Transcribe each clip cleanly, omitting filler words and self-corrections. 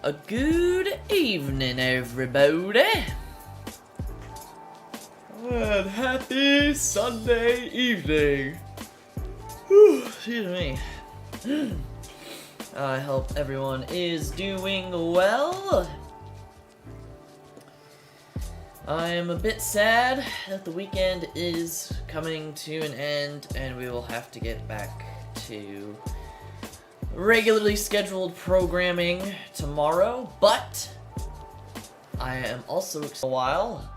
A good evening, everybody. And happy Sunday evening. Whew, excuse me. I hope everyone is doing well. I am a bit sad that the weekend is coming to an end and we will have to get back to regularly scheduled programming tomorrow, but I am also excited a while.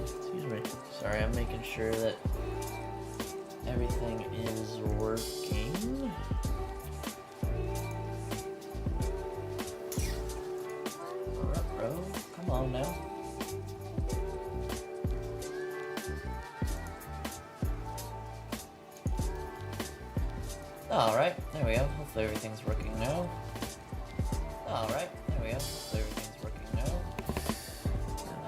Excuse me. Sorry, I'm making sure that everything is working. Bro, come on now. Alright, there we go. Hopefully everything's working now. Alright, there we go. Hopefully everything's working now.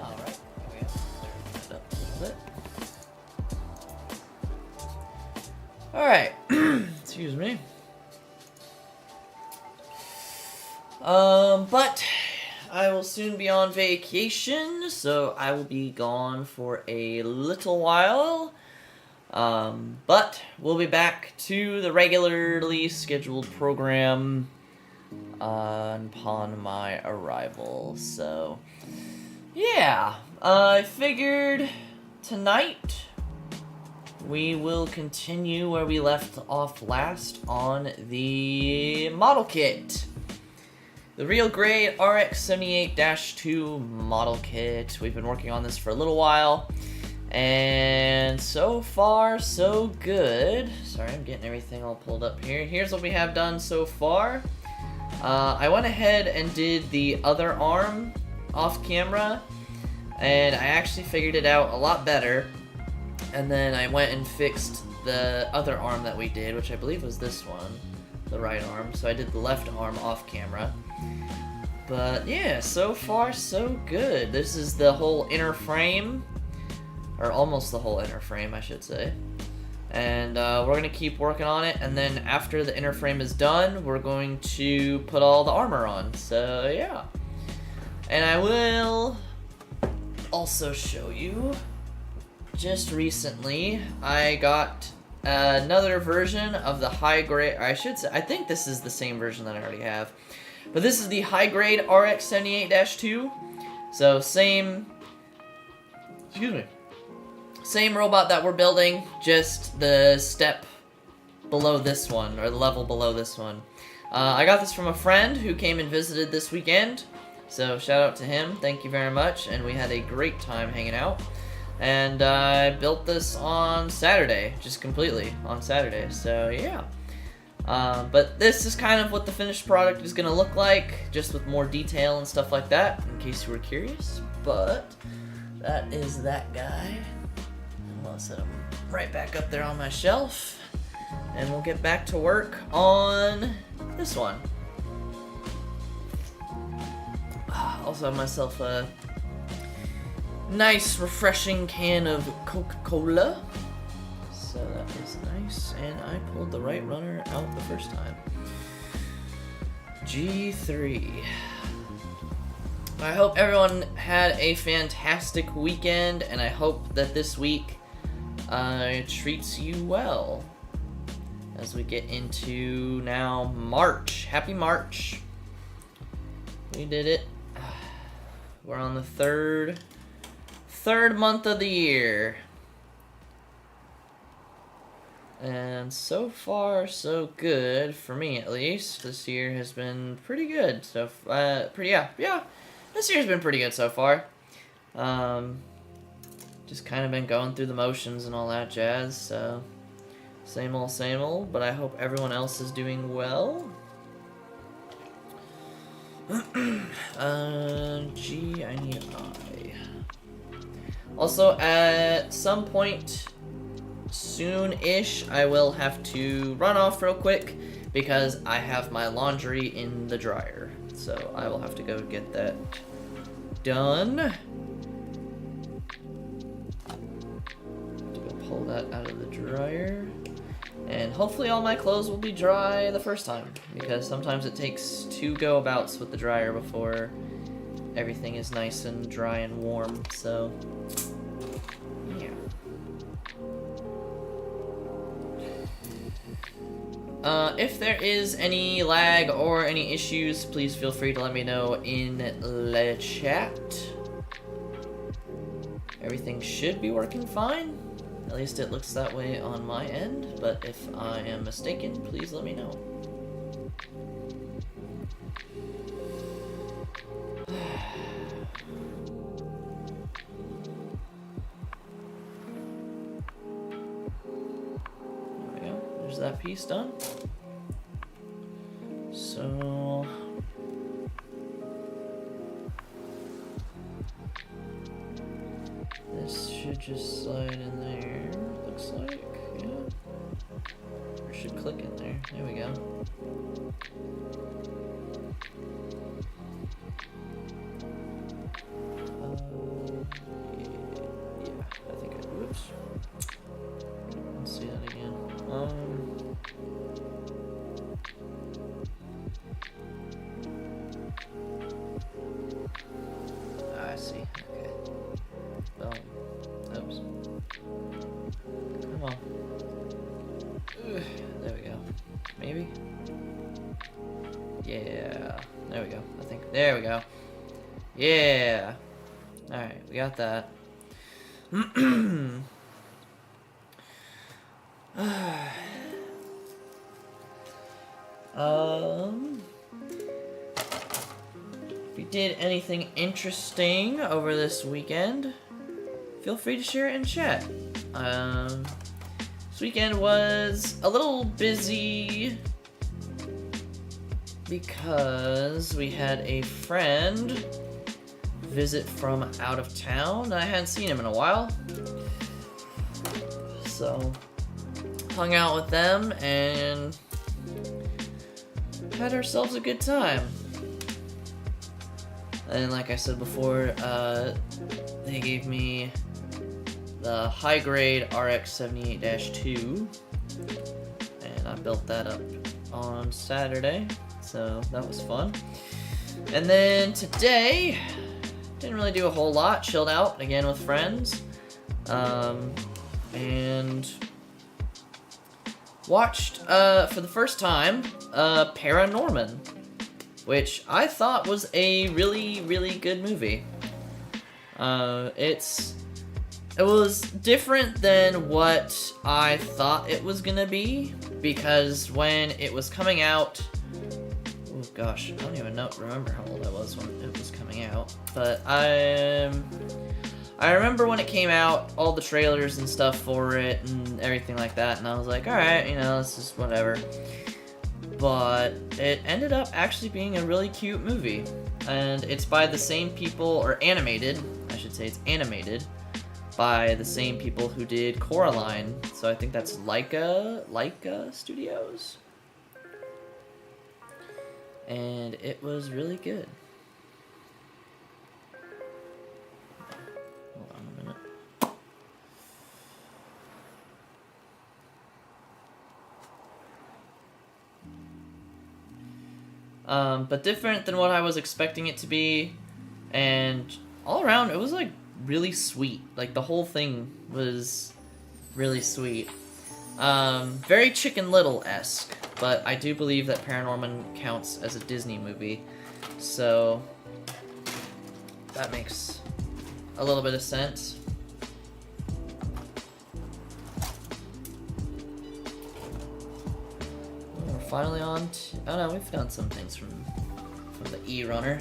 Alright, there we go. Hopefully everything's up a little bit. Alright, excuse me. But I will soon be on vacation, so I will be gone for a little while. But we'll be back to the regularly scheduled program upon my arrival. So, yeah, I figured tonight we will continue where we left off last on the model kit. The Real Grade RX-78-2 model kit. We've been working on this for a little while. And so far, so good. Sorry, I'm getting everything all pulled up here. Here's what we have done so far. I went ahead and did the other arm off camera, and I actually figured it out a lot better. And then I went and fixed the other arm that we did, which I believe was this one, the right arm. So I did the left arm off camera. But yeah, so far, so good. This is the whole inner frame. Or almost the whole inner frame, I should say. And we're going to keep working on it, and then after the inner frame is done, we're going to put all the armor on. So, yeah. And I will also show you, just recently, I got another version of the high grade, I should say, I think this is the same version that I already have. But this is the high grade RX-78-2. So, same, excuse me. Same robot that we're building, just the step below this one, or the level below this one. I got this from a friend who came and visited this weekend, so shout out to him, thank you very much, and we had a great time hanging out. And I built this on Saturday, just completely on Saturday, so yeah. But this is kind of what the finished product is going to look like, just with more detail and stuff like that, in case you were curious. But that is that guy. I'll set him right back up there on my shelf, and we'll get back to work on this one. Also have myself a nice refreshing can of Coca-Cola, so that is nice, and I pulled the right runner out the first time. G3. I hope everyone had a fantastic weekend, and I hope that this week treats you well as we get into now March. Happy March. We did it. We're on the third month of the year. And so far, so good, for me at least. This year has been pretty good. So, yeah. This year's been pretty good so far. Just kind of been going through the motions and all that jazz, so same old, but I hope everyone else is doing well. G, I need I. Also, at some point soon-ish, I will have to run off real quick because I have my laundry in the dryer. So I will have to go get that done. Pull that out of the dryer. And hopefully all my clothes will be dry the first time, because sometimes it takes 2 go-abouts with the dryer before everything is nice and dry and warm, so yeah. If there is any lag or any issues, please feel free to let me know in the chat. Everything should be working fine. At least it looks that way on my end, but if I am mistaken, please let me know. There we go. There's that piece done. So this should just slide in there, looks like, yeah. Or should click in there. There we go. Yeah, I think whoops. Let's see that again. I see, okay. Boom. Oops. Come on. Ugh, there we go. Maybe? Yeah. There we go. I think. There we go. Yeah. Alright, we got that. If you did anything interesting over this weekend, feel free to share it in chat. This weekend was a little busy because we had a friend visit from out of town. I hadn't seen him in a while, so hung out with them and had ourselves a good time. And like I said before, they gave me the high grade RX 78-2, and I built that up on Saturday, so that was fun. And then today, didn't really do a whole lot, chilled out again with friends, and watched, for the first time, Paranorman, which I thought was a really, really good movie. It was different than what I thought it was gonna be, because when it was coming out, oh gosh, I don't even remember how old I was when it was coming out, but I remember when it came out, all the trailers and stuff for it and everything like that, and I was like, alright, you know, it's just whatever. But it ended up actually being a really cute movie, and it's by the same people, or animated, I should say it's animated, by the same people who did Coraline, so I think that's Laika Studios. And it was really good. Hold on a minute. But different than what I was expecting it to be, and all around it was like really sweet. Like the whole thing was really sweet. Very Chicken Little-esque, but I do believe that Paranorman counts as a Disney movie, so that makes a little bit of sense. We're finally on to, oh no, we've done some things from the E-Runner.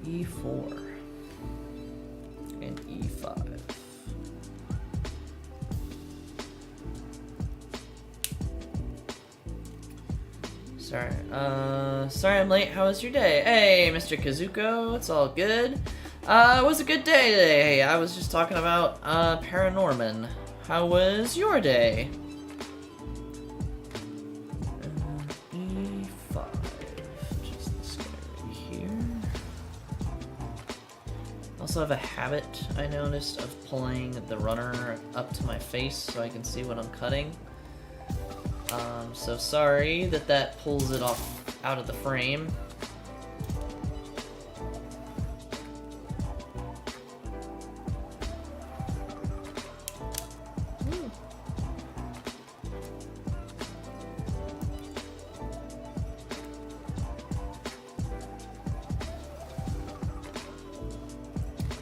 E4 and E5. Sorry I'm late. How was your day? Hey, Mr. Kazuko, it's all good. It was a good day today. Hey, I was just talking about Paranorman. How was your day? E5. Just this guy right here. Also have a habit, I noticed, of pulling the runner up to my face so I can see what I'm cutting. So sorry that that pulls it off out of the frame.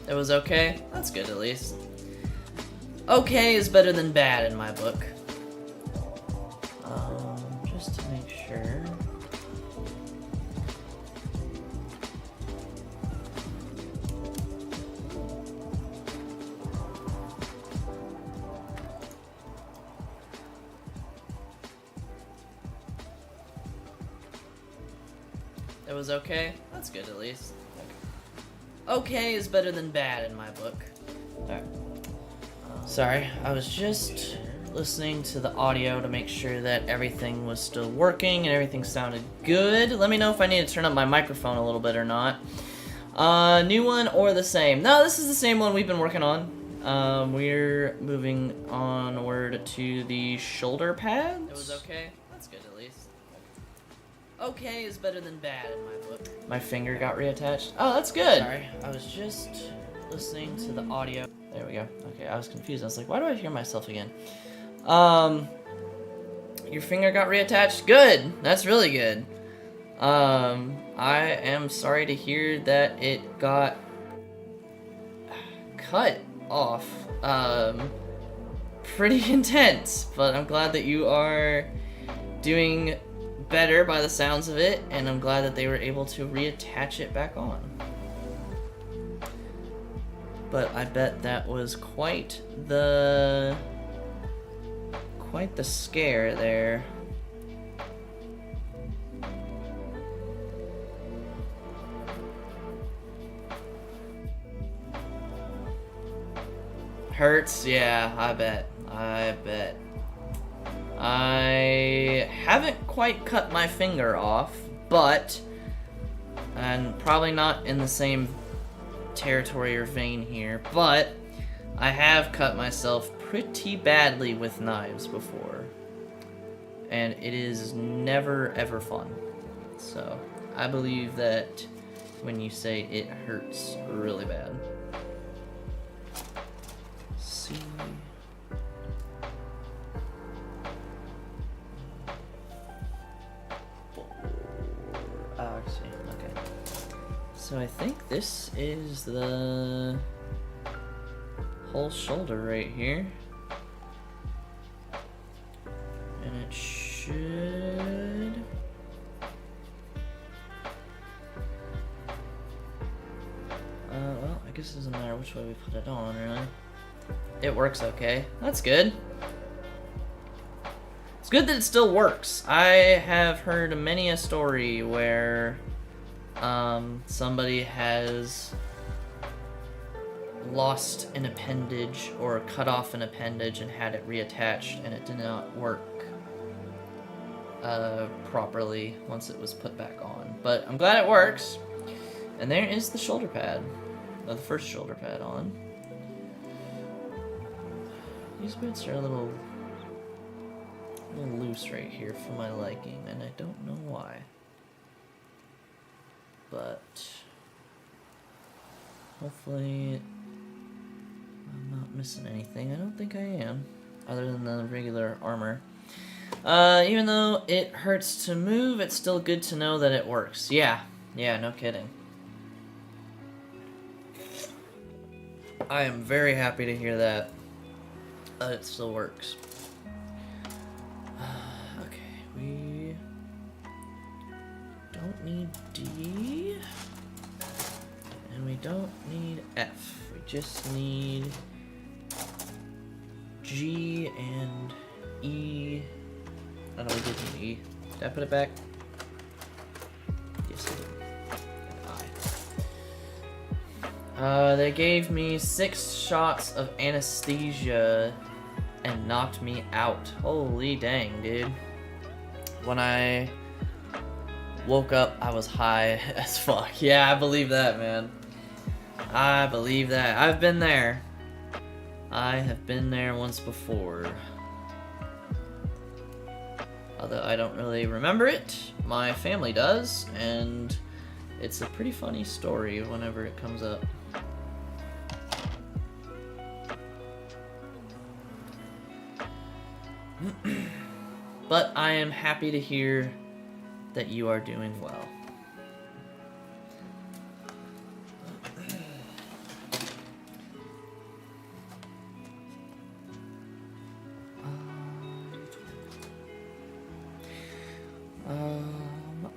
It was okay? That's good at least. Okay is better than bad in my book. Just to make sure. It was okay? That's good at least. Okay is better than bad in my book. Alright. Sorry, I was just listening to the audio to make sure that everything was still working and everything sounded good. Let me know if I need to turn up my microphone a little bit or not. New one or the same? No, this is the same one we've been working on. We're moving onward to the shoulder pads. It was okay? That's good at least. Okay is better than bad in my book. My finger got reattached. Oh, that's good. Sorry, I was just listening to the audio. There we go. Okay, I was confused. I was like, why do I hear myself again? Your finger got reattached? Good. That's really good. I am sorry to hear that it got cut off. Pretty intense, but I'm glad that you are doing better by the sounds of it, and I'm glad that they were able to reattach it back on. But I bet that was quite the scare there. Hurts? Yeah, I bet. I haven't quite cut my finger off, but, and probably not in the same territory or vein here, but I have cut myself pretty badly with knives before, and it is never ever fun. So I believe that when you say it hurts really bad. See. So I think this is the whole shoulder right here. And it should... well, I guess it doesn't matter which way we put it on, really. It works okay. That's good. It's good that it still works. I have heard many a story where somebody has lost an appendage or cut off an appendage and had it reattached, and it did not work properly once it was put back on. But I'm glad it works. And there is the shoulder pad, the first shoulder pad on. These bits are a little loose right here for my liking, and I don't know why. But hopefully I'm not missing anything. I don't think I am, other than the regular armor. Even though it hurts to move, it's still good to know that it works. Yeah, no kidding. I am very happy to hear that it still works. Okay, we don't need D, and we don't need F. We just need G and E. Oh no, we did need E. Did I put it back? Yes, I did. And I. They gave me 6 shots of anesthesia and knocked me out. Holy dang, dude. When I woke up, I was high as fuck. Yeah, I believe that, man. I believe that. I've been there. I have been there once before. Although I don't really remember it. My family does, and it's a pretty funny story whenever it comes up. But I am happy to hear that you are doing well.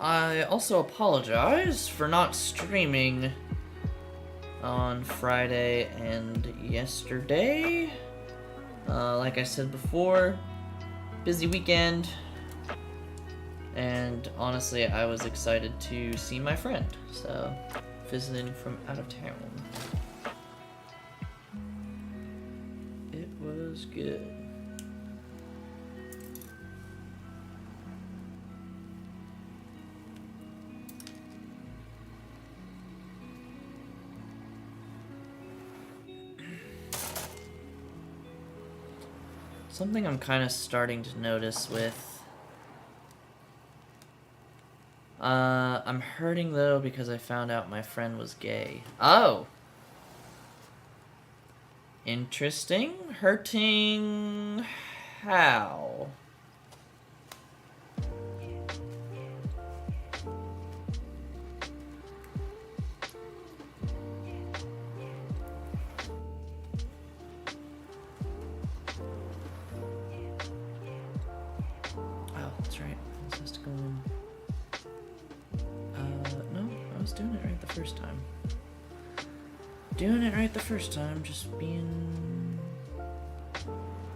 I also apologize for not streaming on Friday and yesterday. Like I said before, busy weekend, and honestly I was excited to see my friend, so visiting from out of town. It was good. Something I'm kind of starting to notice with... I'm hurting though because I found out my friend was gay. Oh! Interesting. Hurting... how? Doing it right the first time, just being...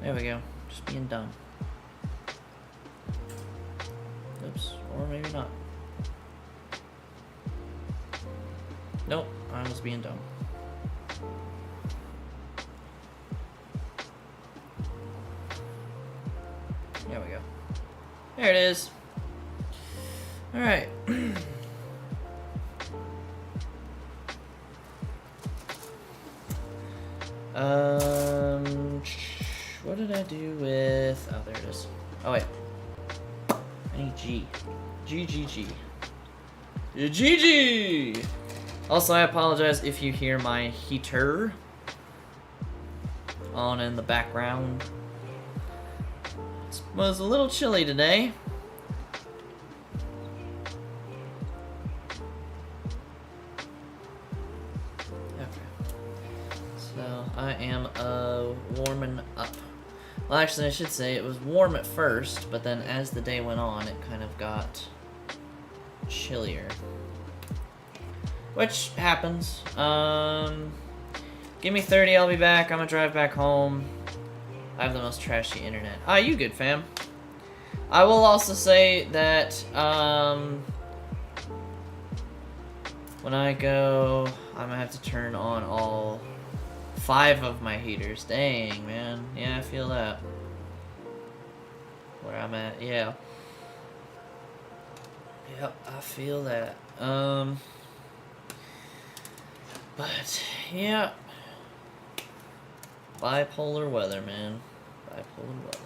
There we go, just being dumb. Oops, or maybe not. Nope, I was being dumb. There we go. There it is. Alright. What did I do with... oh, there it is. Oh, wait. I need G. G, G, G. G, G! Also, I apologize if you hear my heater on in the background. It was a little chilly today. I am warming up. Well, actually, I should say it was warm at first, but then as the day went on, it kind of got chillier. Which happens. Give me 30, I'll be back. I'm gonna drive back home. I have the most trashy internet. Ah, you good, fam. I will also say that, when I go, I'm gonna have to turn on all 5 of my heaters. Dang, man. Yeah, I feel that. Where I'm at, yeah. Yep, I feel that. But, yeah. Bipolar weather, man. Bipolar weather.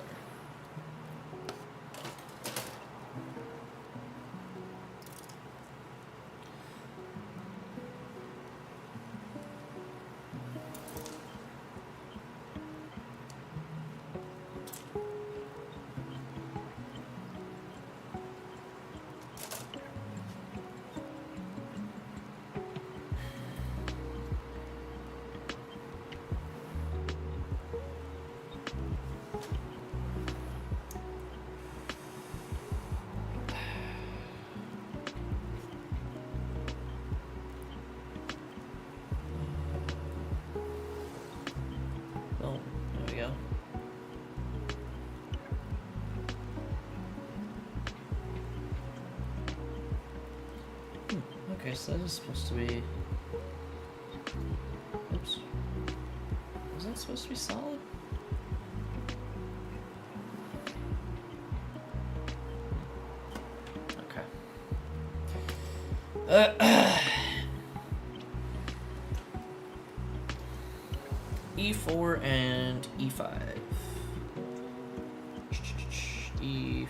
Okay, so that is supposed to be... oops. Was that supposed to be solid? Okay. E4 and E5. E4.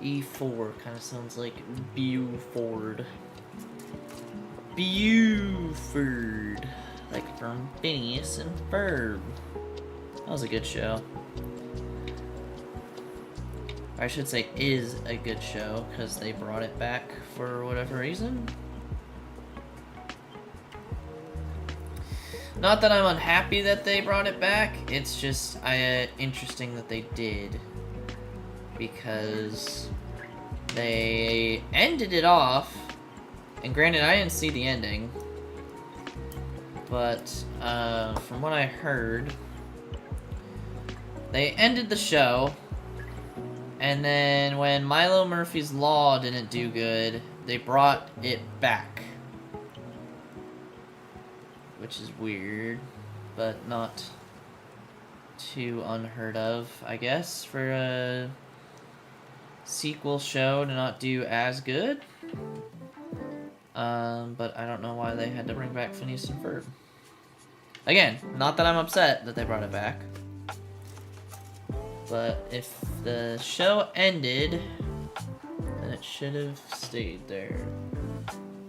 E4 kind of sounds like Buford. Buford. Like from Phineas and Ferb. That was a good show. I should say is a good show, because they brought it back for whatever reason. Not that I'm unhappy that they brought it back, it's just interesting that they did. Because they ended it off, and granted I didn't see the ending, but from what I heard, they ended the show, and then when Milo Murphy's Law didn't do good, they brought it back. Which is weird, but not too unheard of, I guess, for a sequel show to not do as good. But I don't know why they had to bring back Phineas and Ferb. Again, not that I'm upset that they brought it back. But if the show ended, then it should have stayed there.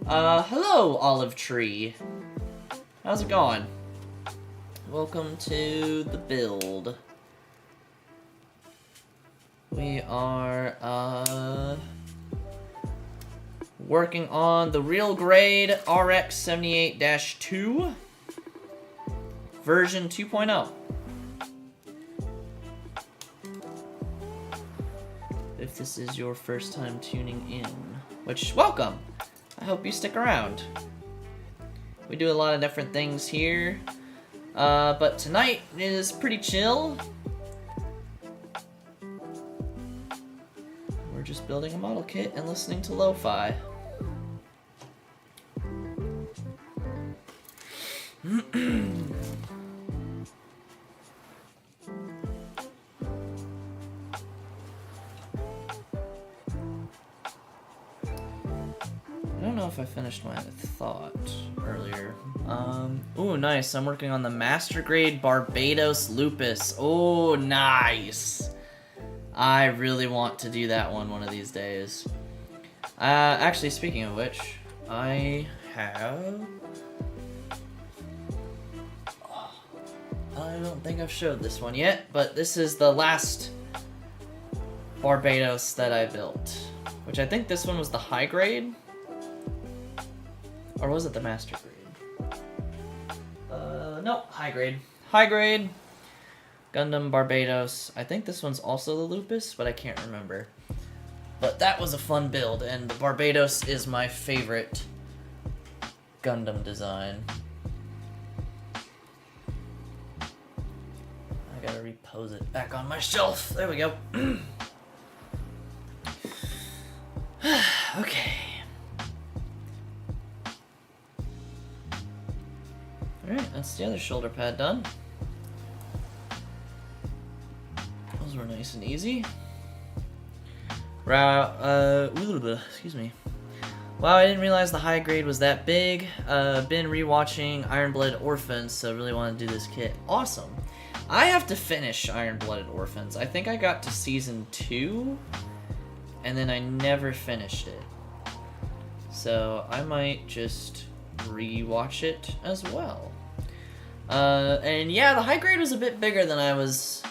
Hello, Olive Tree. How's it going? Welcome to the build. We are, working on the Real Grade RX 78-2, version 2.0. If this is your first time tuning in, which, welcome! I hope you stick around. We do a lot of different things here, but tonight is pretty chill. We're just building a model kit and listening to lo-fi. I don't know if I finished my thought earlier. Ooh, nice. I'm working on the Master Grade Barbados Lupus. Oh, nice. I really want to do that one of these days. Actually, speaking of which, I have... I don't think I've showed this one yet, but this is the last Barbados that I built. Which I think this one was the high grade. Or was it the master grade? No, high grade. High grade. Gundam Barbados. I think this one's also the Lupus, but I can't remember. But that was a fun build, and the Barbados is my favorite Gundam design. I gotta repose it back on my shelf. There we go. Okay. Alright, that's the other shoulder pad done. Those were nice and easy. Excuse me. Wow, I didn't realize the high grade was that big. Been rewatching Iron-Blooded Orphans, so really want to do this kit. Awesome. I have to finish Iron-Blooded Orphans. I think I got to season 2, and then I never finished it. So I might just rewatch it as well. And yeah, the high grade was a bit bigger than I was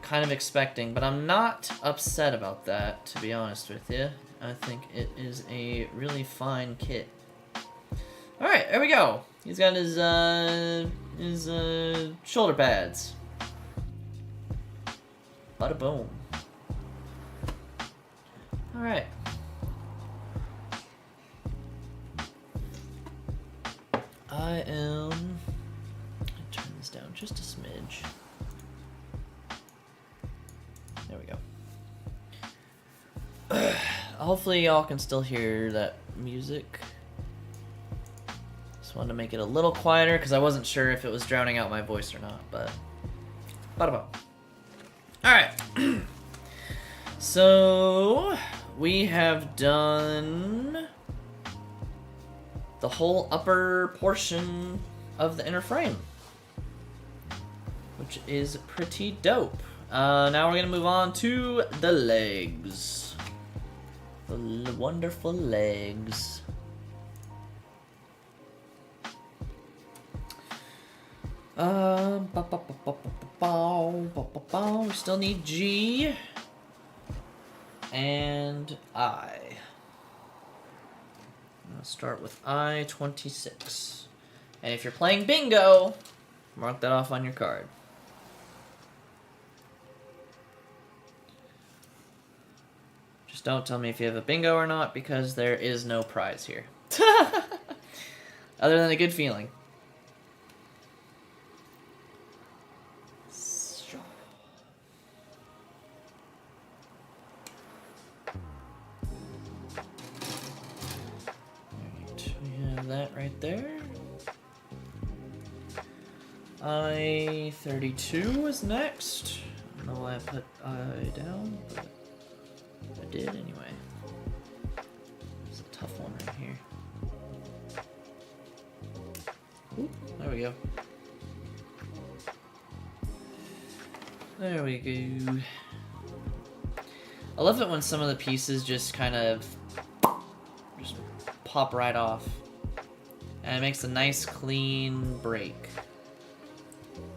kind of expecting, but I'm not upset about that, to be honest with you. I think it is a really fine kit. Alright, there we go. He's got his shoulder pads. Bada boom. Alright. I am... turn this down just a smidge. There we go. Hopefully y'all can still hear that music. Just wanted to make it a little quieter because I wasn't sure if it was drowning out my voice or not, but bada bum. Alright. So we have done the whole upper portion of the inner frame, which is pretty dope. Now we're gonna move on to the legs. The wonderful legs. We still need G and I. I'll start with I-26. And if you're playing bingo, mark that off on your card. Just don't tell me if you have a bingo or not, because there is no prize here. Other than a good feeling. That right there. I-32 is next. I don't know why I put I down, but I did anyway. It's a tough one right here. Ooh, there we go. There we go. I love it when some of the pieces just kind of just pop right off. And it makes a nice clean break.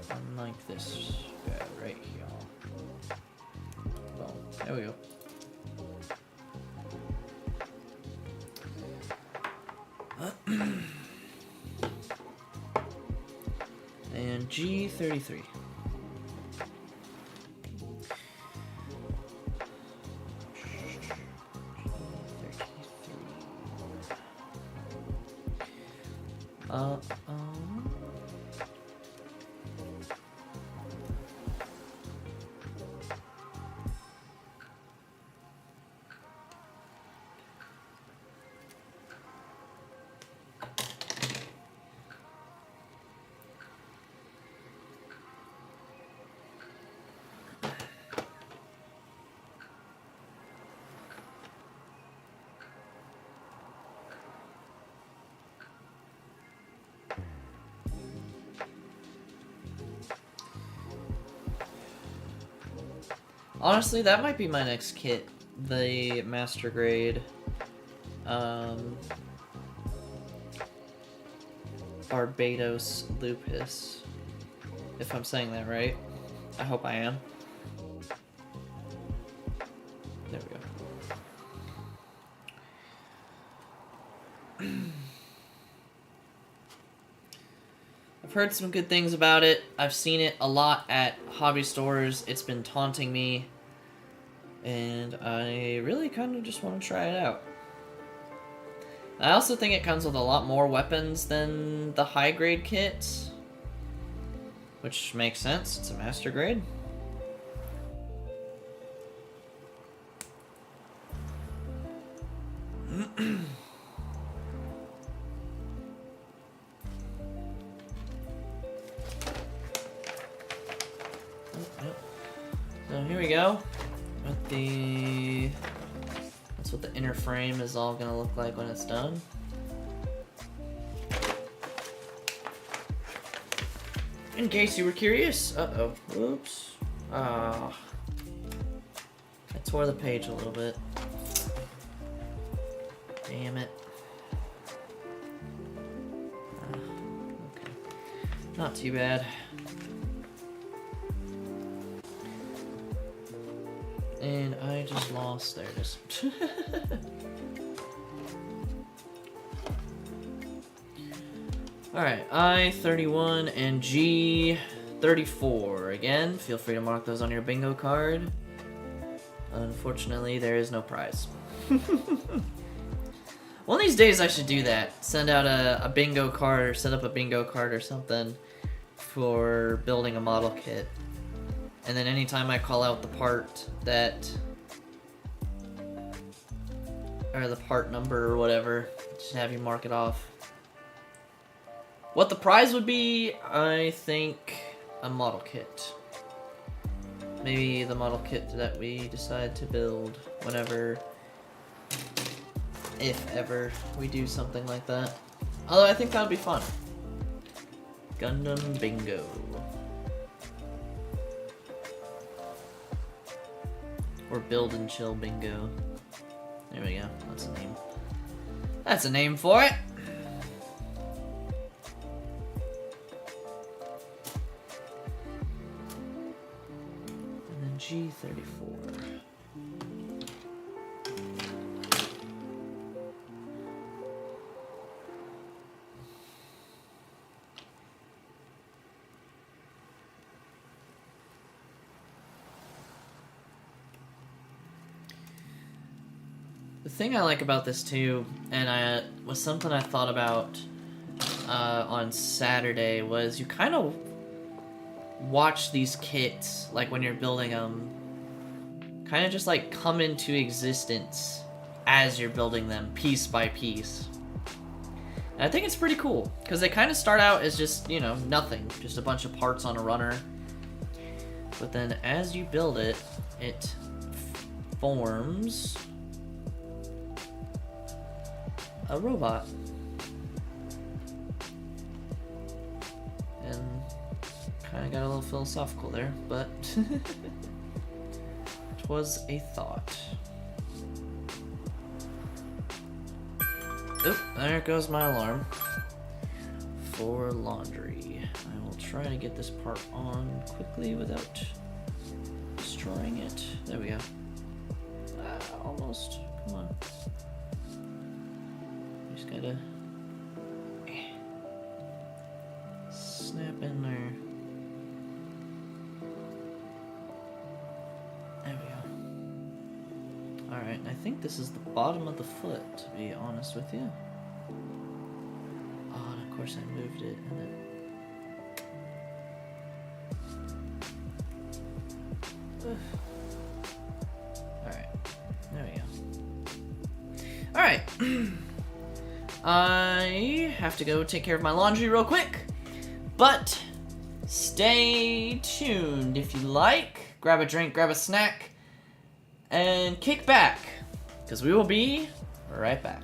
Unlike this guy right here. Boom. There we go. And G33. Honestly, that might be my next kit, the Master Grade Barbados Lupus, if I'm saying that right. I hope I am. There we go. I've heard some good things about it. I've seen it a lot at hobby stores. It's been taunting me. And I really kind of just want to try it out. I also think it comes with a lot more weapons than the high grade kits. Which makes sense. It's a master grade. So here we go. That's what the inner frame is all gonna look like when it's done. In case you were curious. Uh-oh. Oops. Ah. I tore the page a little bit. Damn it. Okay. Not too bad. And I just lost. There it is. Alright, I-31 and G-34. Again, feel free to mark those on your bingo card. Unfortunately, there is no prize. One of these days I should do that. Send out a bingo card or set up a bingo card or something for building a model kit. And then anytime I call out the part that, or the part number or whatever, just have you mark it off. What the prize would be, I think a model kit. Maybe the model kit that we decide to build whenever, if ever, we do something like that. Although I think that would be fun. Gundam Bingo. Or Build and Chill Bingo. There we go. That's a name. That's a name for it. And then G34. The thing I like about this too, and was something I thought about on Saturday, was you kind of watch these kits, like when you're building them, kind of just like come into existence as you're building them piece by piece. And I think it's pretty cool, because they kind of start out as just, you know, nothing, just a bunch of parts on a runner. But then as you build it, it forms a robot. And kind of got a little philosophical there, but it was a thought. Oop, there goes my alarm for laundry. I will try to get this part on quickly without destroying it. There we go. Almost. Come on. Just gotta snap in there. There we go. Alright, I think this is the bottom of the foot, to be honest with you. Oh, and of course I moved it, and then... Alright, there we go. Alright. I have to go take care of my laundry real quick, but stay tuned if you like. Grab a drink, grab a snack, and kick back, because we will be right back.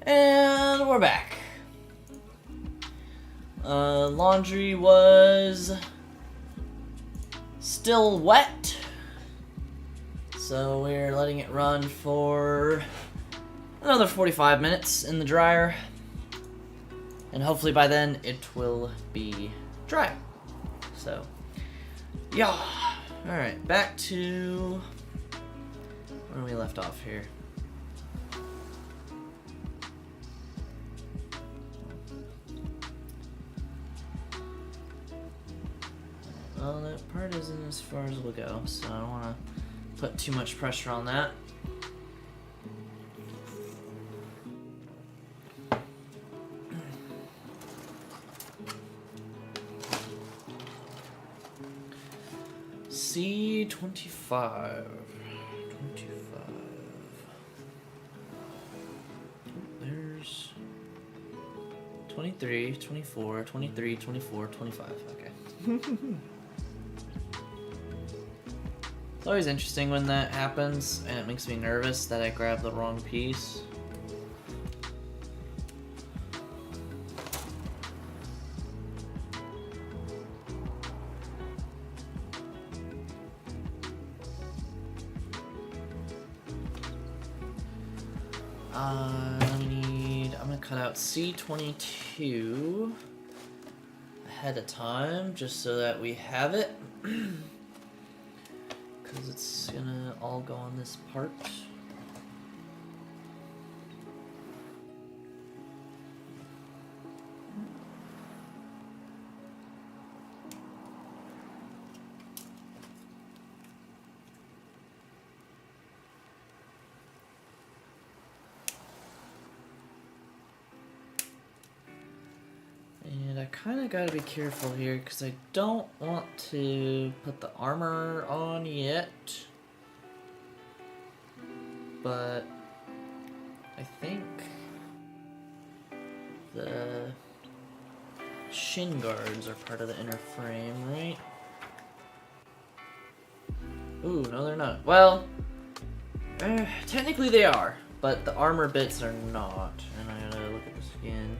And we're back. Laundry was still wet, so we're letting it run for another 45 minutes in the dryer, and hopefully by then it will be dry. So, yeah. Alright, back to where we left off here. Well, that part isn't as far as we'll go, so I don't want to put too much pressure on that. C25. 25. There's 23, 24, 23, 24, 25. Okay. It's always interesting when that happens, and it makes me nervous that I grabbed the wrong piece. I'm gonna cut out C22 ahead of time, just so that we have it. Because it's gonna all go on this part. And I kind of gotta be careful here because I don't want to put the armor on yet. But I think the shin guards are part of the inner frame, right? Ooh, no they're not. Well, technically they are, but the armor bits are not. And I gotta look at the skin.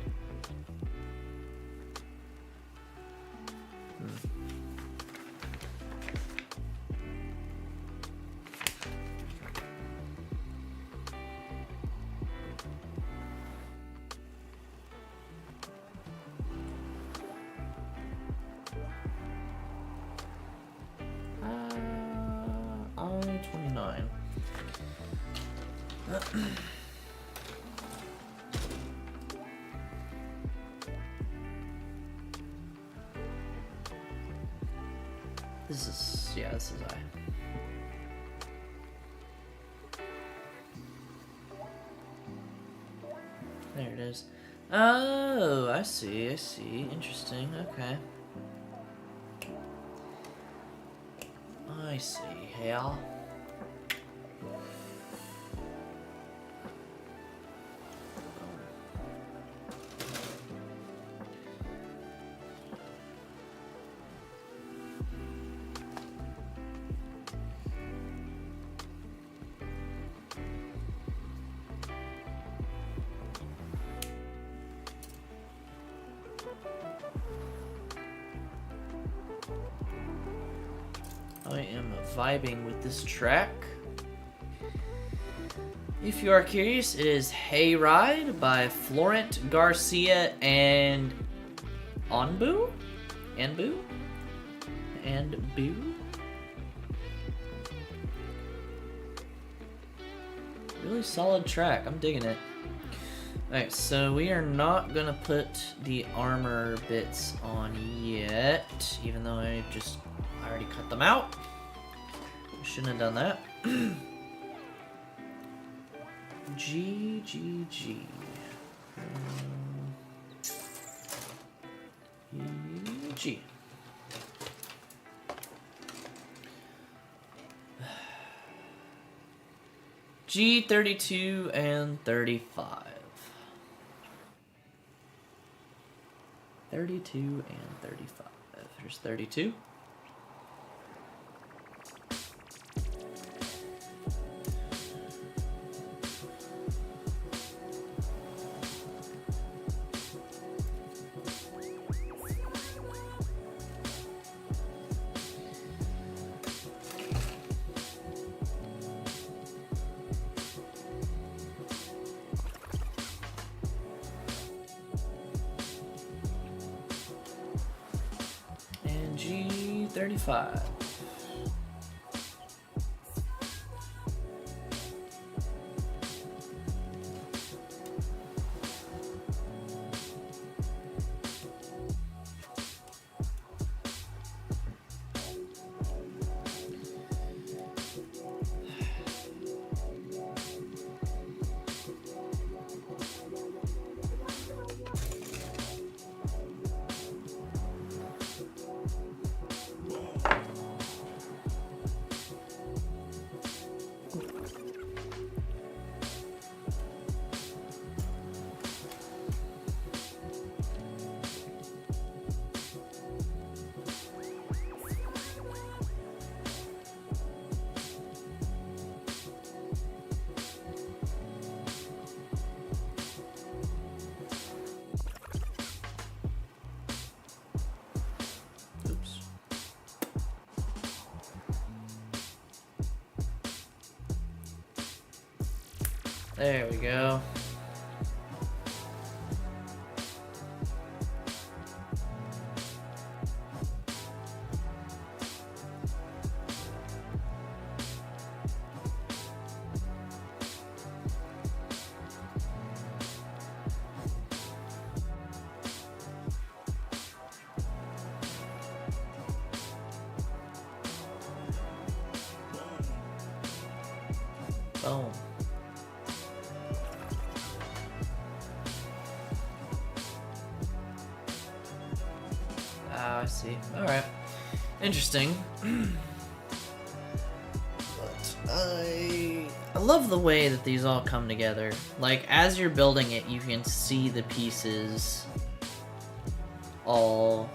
I-29. This is I. There it is. Oh, I see. Interesting, okay. I see, Hal. I am vibing with this track. If you are curious, it is Hayride by Florent Garcia and Anbu? Really solid track. I'm digging it. Alright, so we are not gonna put the armor bits on yet, even though I already cut them out. I shouldn't have done that. G. G. G32 and 35. 32 and 35. Here's 32. G35. There we go. Boom. I see. Alright. Interesting. But I love the way that these all come together. Like, as you're building it, you can see the pieces all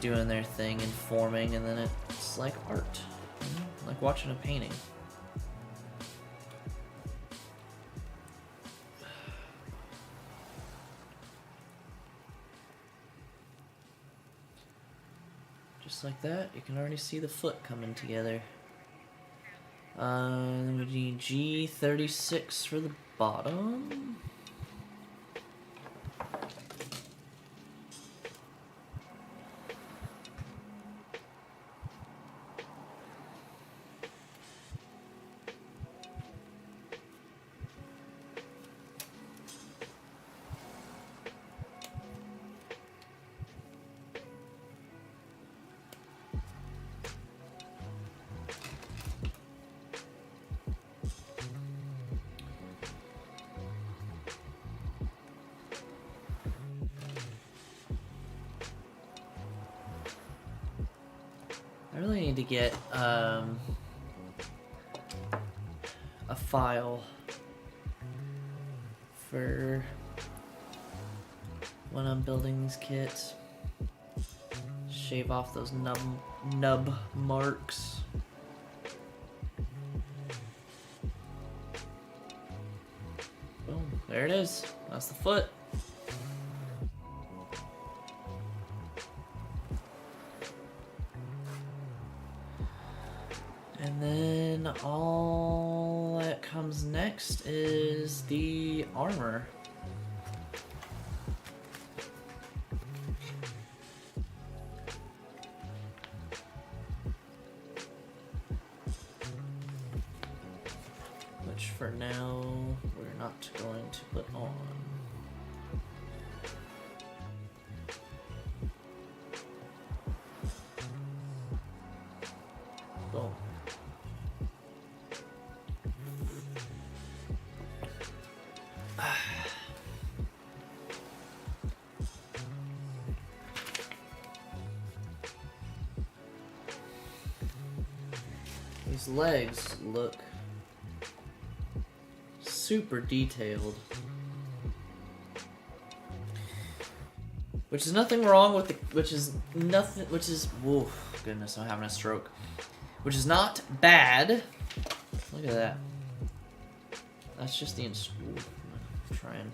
doing their thing and forming, and then it's like art. You know? Like watching a painting. Just like that, you can already see the foot coming together. Then we need G36 for the bottom. I really need to get a file for when I'm building these kits. Shave off those nub marks. Boom, there it is. That's the foot. And then all that comes next is the armor. Which for now, we're not going to put on. Boom. These legs look super detailed. Which is nothing wrong with the, whoa, goodness, I'm having a stroke. Which is not bad. Look at that. That's just the, try and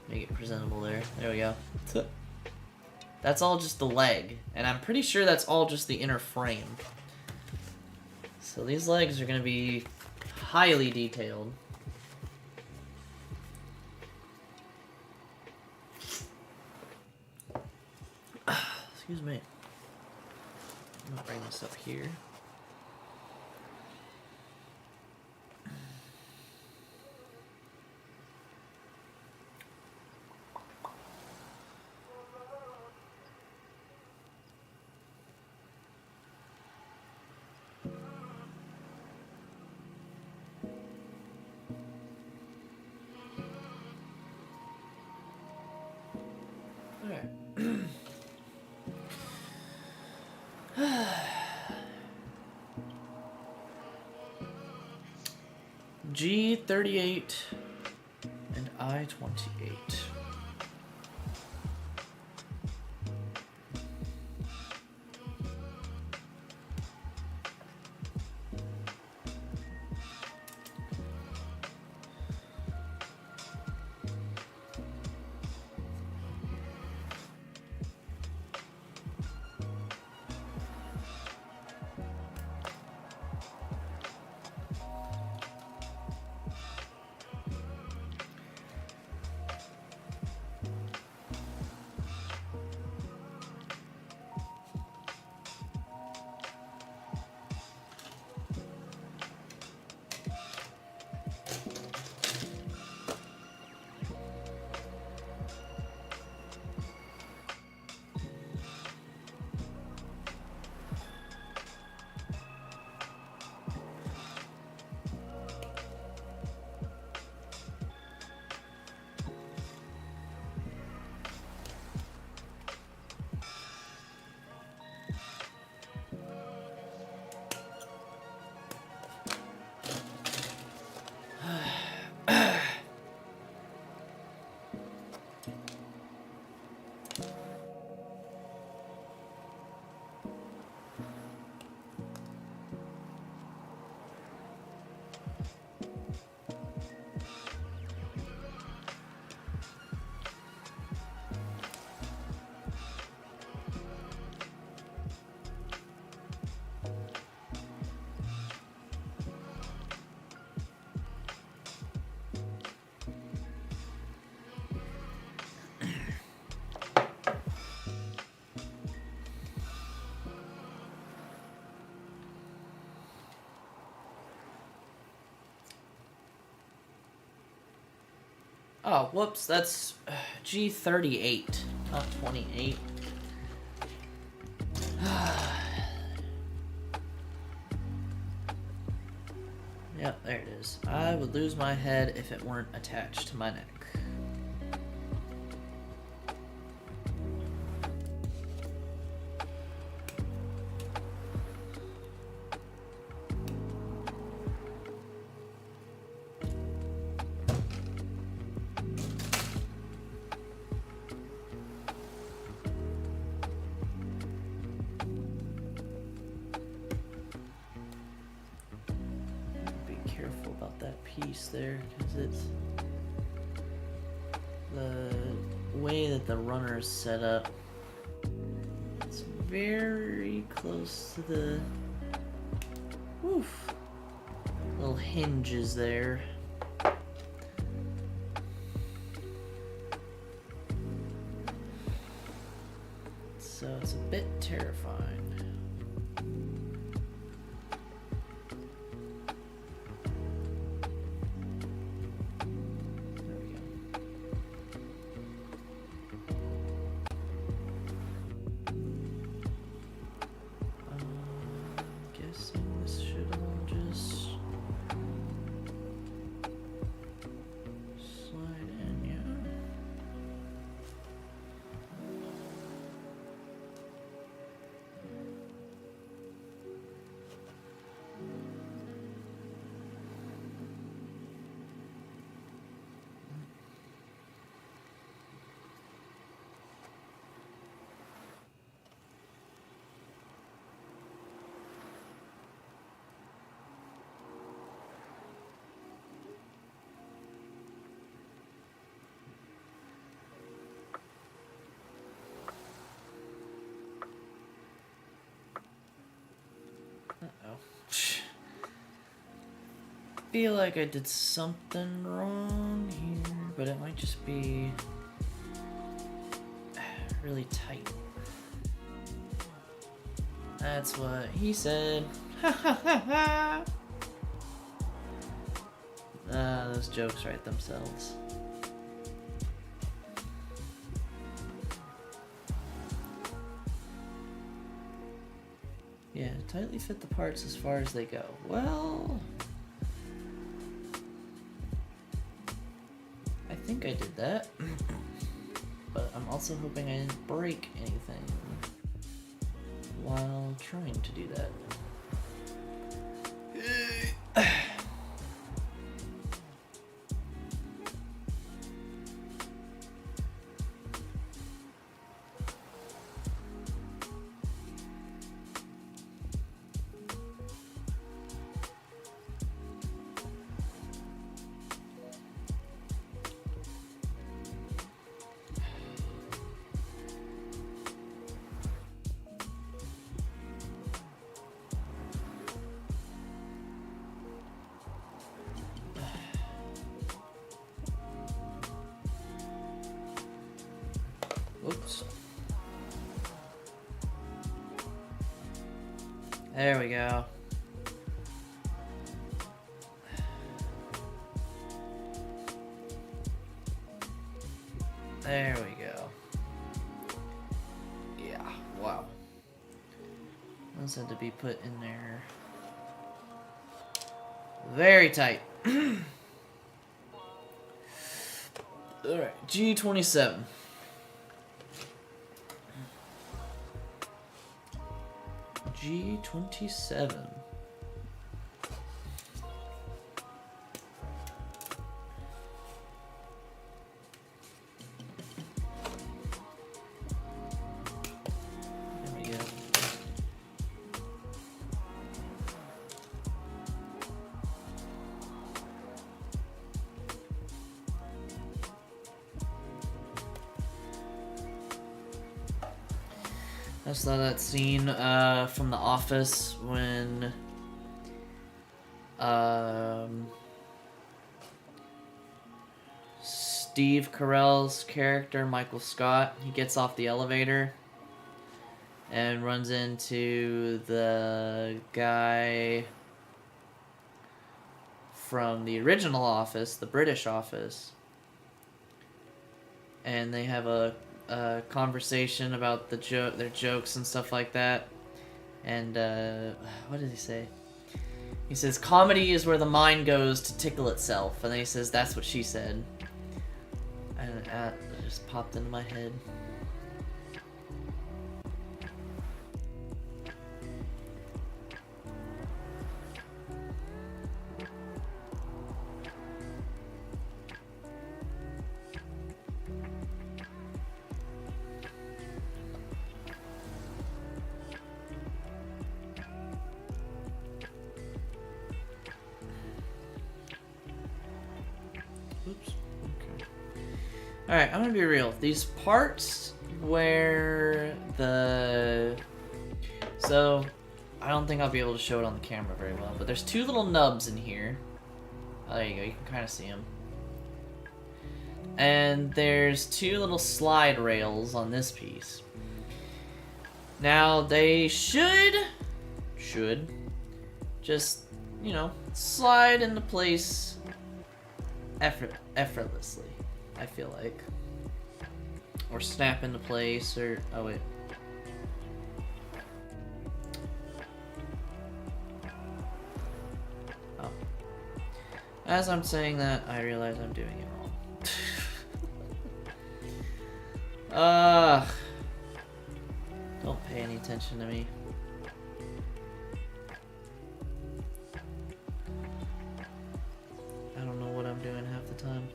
make it presentable there. There we go. That's all just the leg. And I'm pretty sure that's all just the inner frame. So these legs are going to be highly detailed. Excuse me. I'm gonna bring this up here. G38 and I-28. Oh, whoops, that's G38, not 28. Yep, there it is. I would lose my head if it weren't attached to my neck. Piece there, because it's the way that the runner is set up. It's very close to the little hinges there. So it's a bit terrifying. Feel like I did something wrong here, but it might just be really tight. That's what he said. Ha ha ha ha! Those jokes write themselves. Yeah, tightly fit the parts as far as they go. Well, I think I did that. But I'm also hoping I didn't break anything while trying to do that. Oops. There we go. There we go. Yeah, wow. Those had to be put in there very tight. Alright, G27. G27. There we go. I just saw that scene from The Office when Steve Carell's character, Michael Scott, he gets off the elevator and runs into the guy from the original Office, the British Office, and they have a conversation about their jokes and stuff like that. And what did he say? He says comedy is where the mind goes to tickle itself, and then he says that's what she said. And it just popped into my head. Oops. Okay. Alright, I'm gonna be real. These parts where So, I don't think I'll be able to show it on the camera very well, but there's two little nubs in here. Oh, there you go. You can kind of see them. And there's two little slide rails on this piece. Now, they should just, you know, slide into place effortlessly, I feel like. Or snap into place, or... oh, wait. Oh. As I'm saying that, I realize I'm doing it wrong. Don't pay any attention to me. I don't know what I'm doing half the time.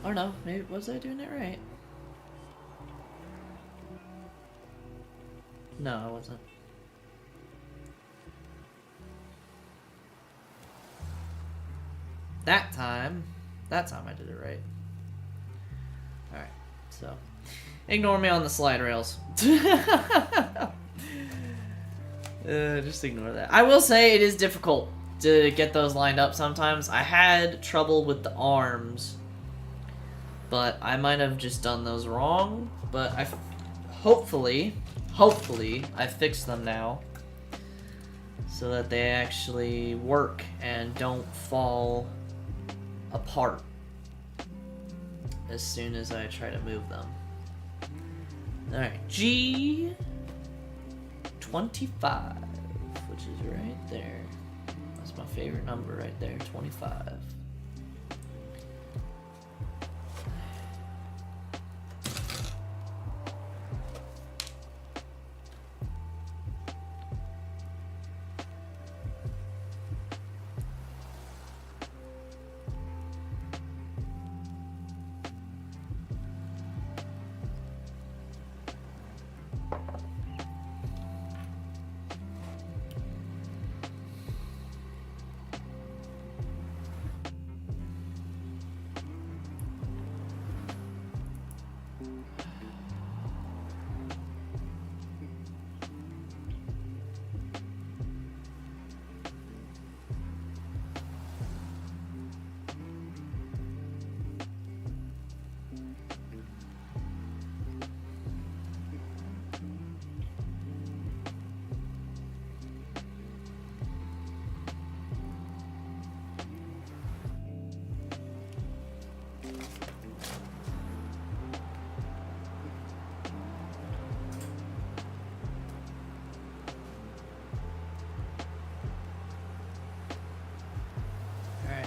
Or no, maybe was I doing it right? No, I wasn't. That time I did it right. Alright, so ignore me on the slide rails. Just ignore that. I will say it is difficult. to get those lined up sometimes. I had trouble with the arms, but I might have just done those wrong. But hopefully I fixed them now, so that they actually work and don't fall apart as soon as I try to move them. Alright, G25, which is right there. That's my favorite number right there, 25.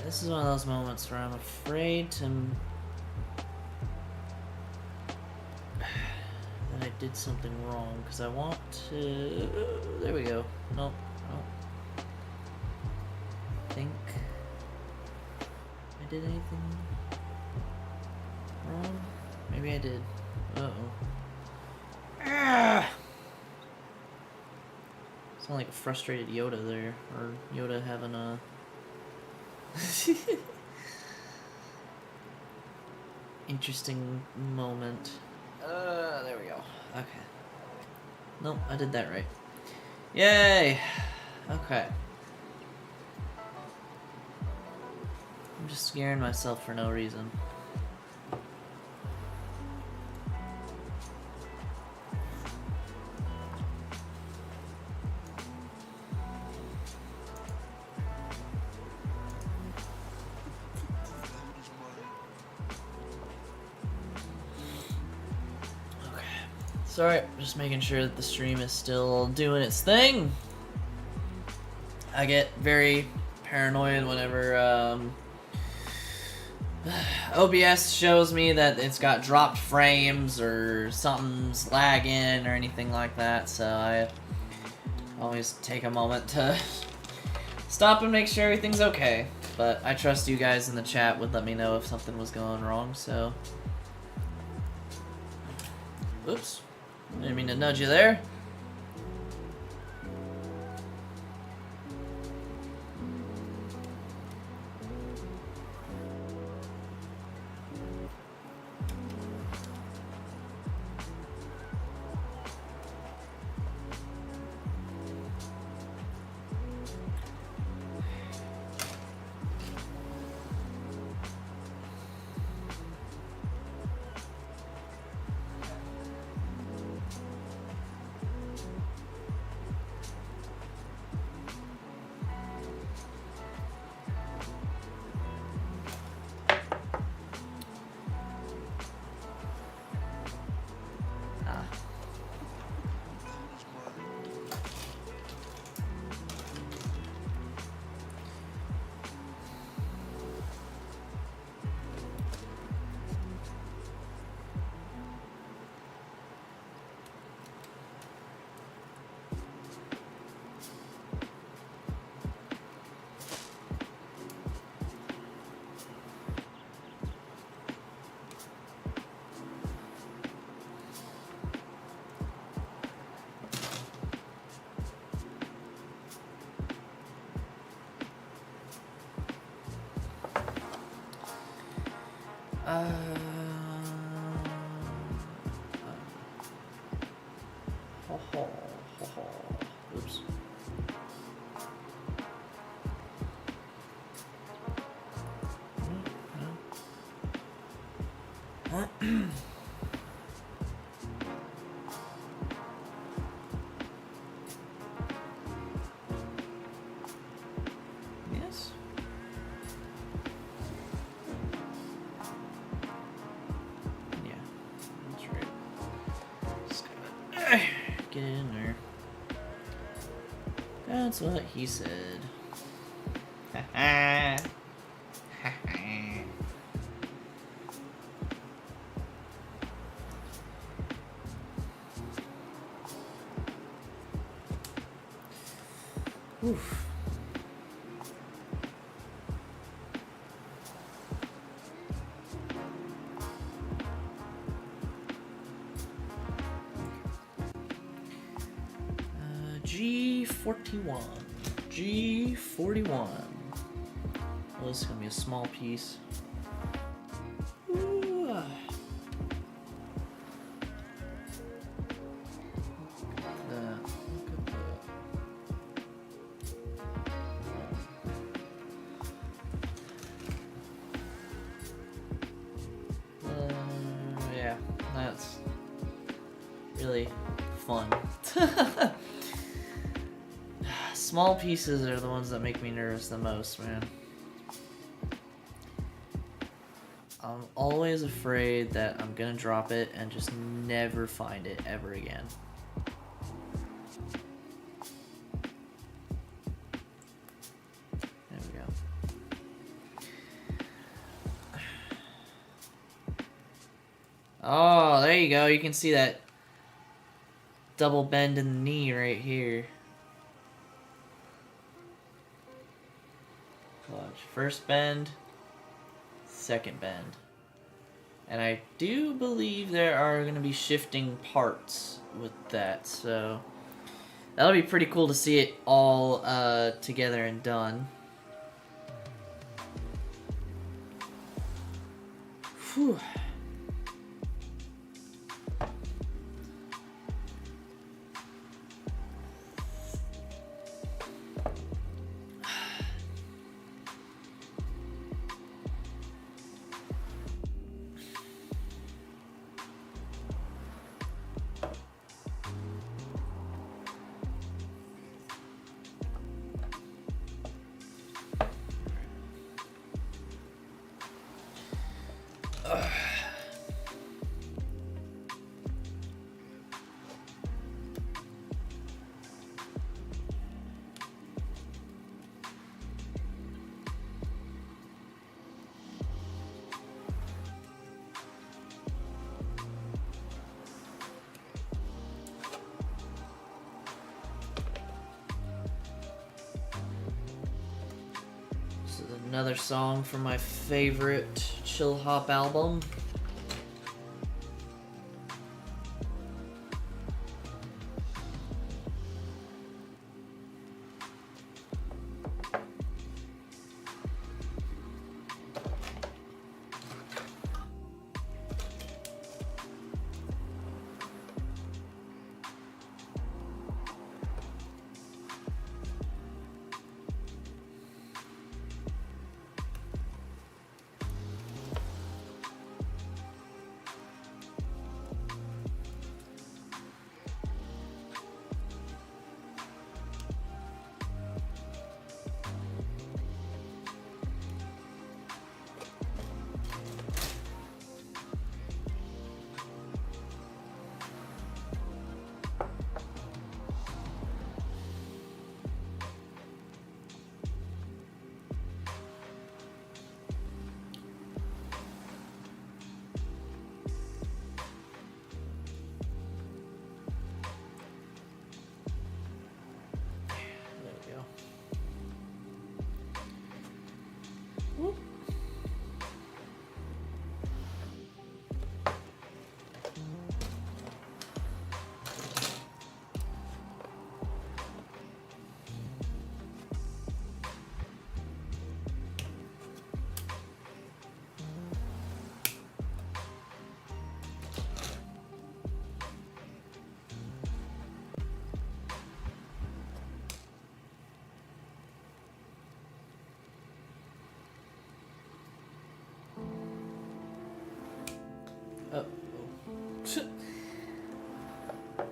This is one of those moments where I'm afraid to that I did something wrong, because I want to... There we go. Nope. I think I did anything wrong? Maybe I did. Uh-oh. Ah! Sound like a frustrated Yoda there, or Yoda having a... interesting moment. There we go. Okay. Nope, I did that right. Yay! Okay. I'm just scaring myself for no reason. Sorry, just making sure that the stream is still doing its thing. I get very paranoid whenever OBS shows me that it's got dropped frames or something's lagging or anything like that, so I always take a moment to stop and make sure everything's okay. But I trust you guys in the chat would let me know if something was going wrong, so... Oops. Didn't mean to nudge you there. Oops. Yes. Yeah, that's right. Just gotta get it in there. That's what he said. Ha ha. Ha ha. Oof. G41. G41. Well, this is gonna be a small piece. Ooh. Yeah, that's really fun. Small pieces are the ones that make me nervous the most, man. I'm always afraid that I'm gonna drop it and just never find it ever again. There we go. Oh, there you go. You can see that double bend in the knee right here. Watch. First bend, second bend. And I do believe there are going to be shifting parts with that, so that'll be pretty cool to see it all together and done. Whew. This is another song from my favorite chill hop album.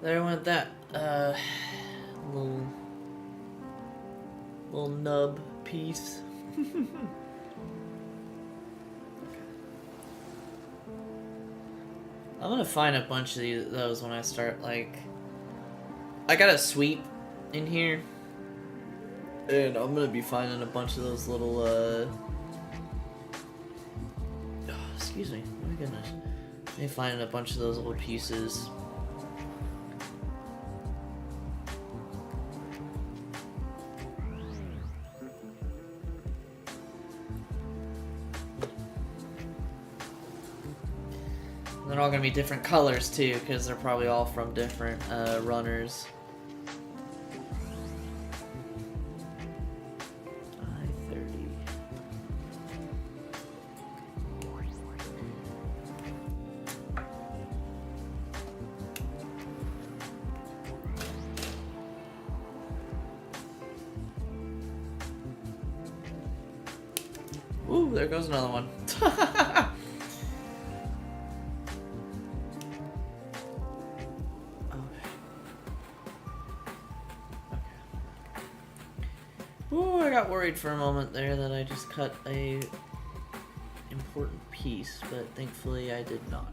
There went that little nub piece. I'm gonna find a bunch of those when I start, like... I got a sweep in here. And I'm gonna be finding a bunch of those little, oh, excuse me. Oh my goodness. I'm finding a bunch of those little pieces. They're all gonna be different colors too, because they're probably all from different runners. I-30. Ooh, there goes another one. Ooh, I got worried for a moment there that I just cut a important piece, but thankfully I did not.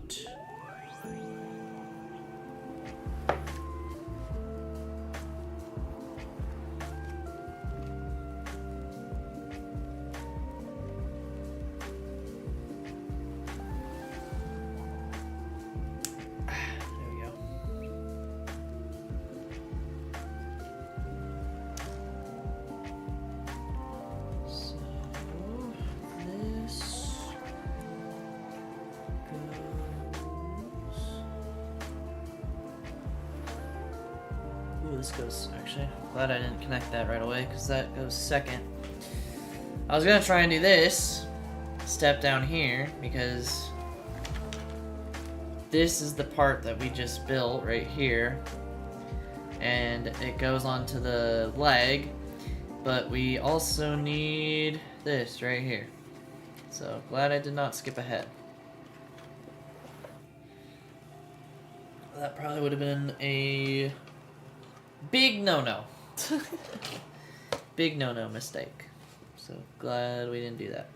This goes, actually, glad I didn't connect that right away, because that goes second. I was gonna try and do this step down here, because this is the part that we just built right here, and it goes onto the leg, but we also need this right here. So glad I did not skip ahead. That probably would have been a big no-no. Big no-no mistake. So glad we didn't do that.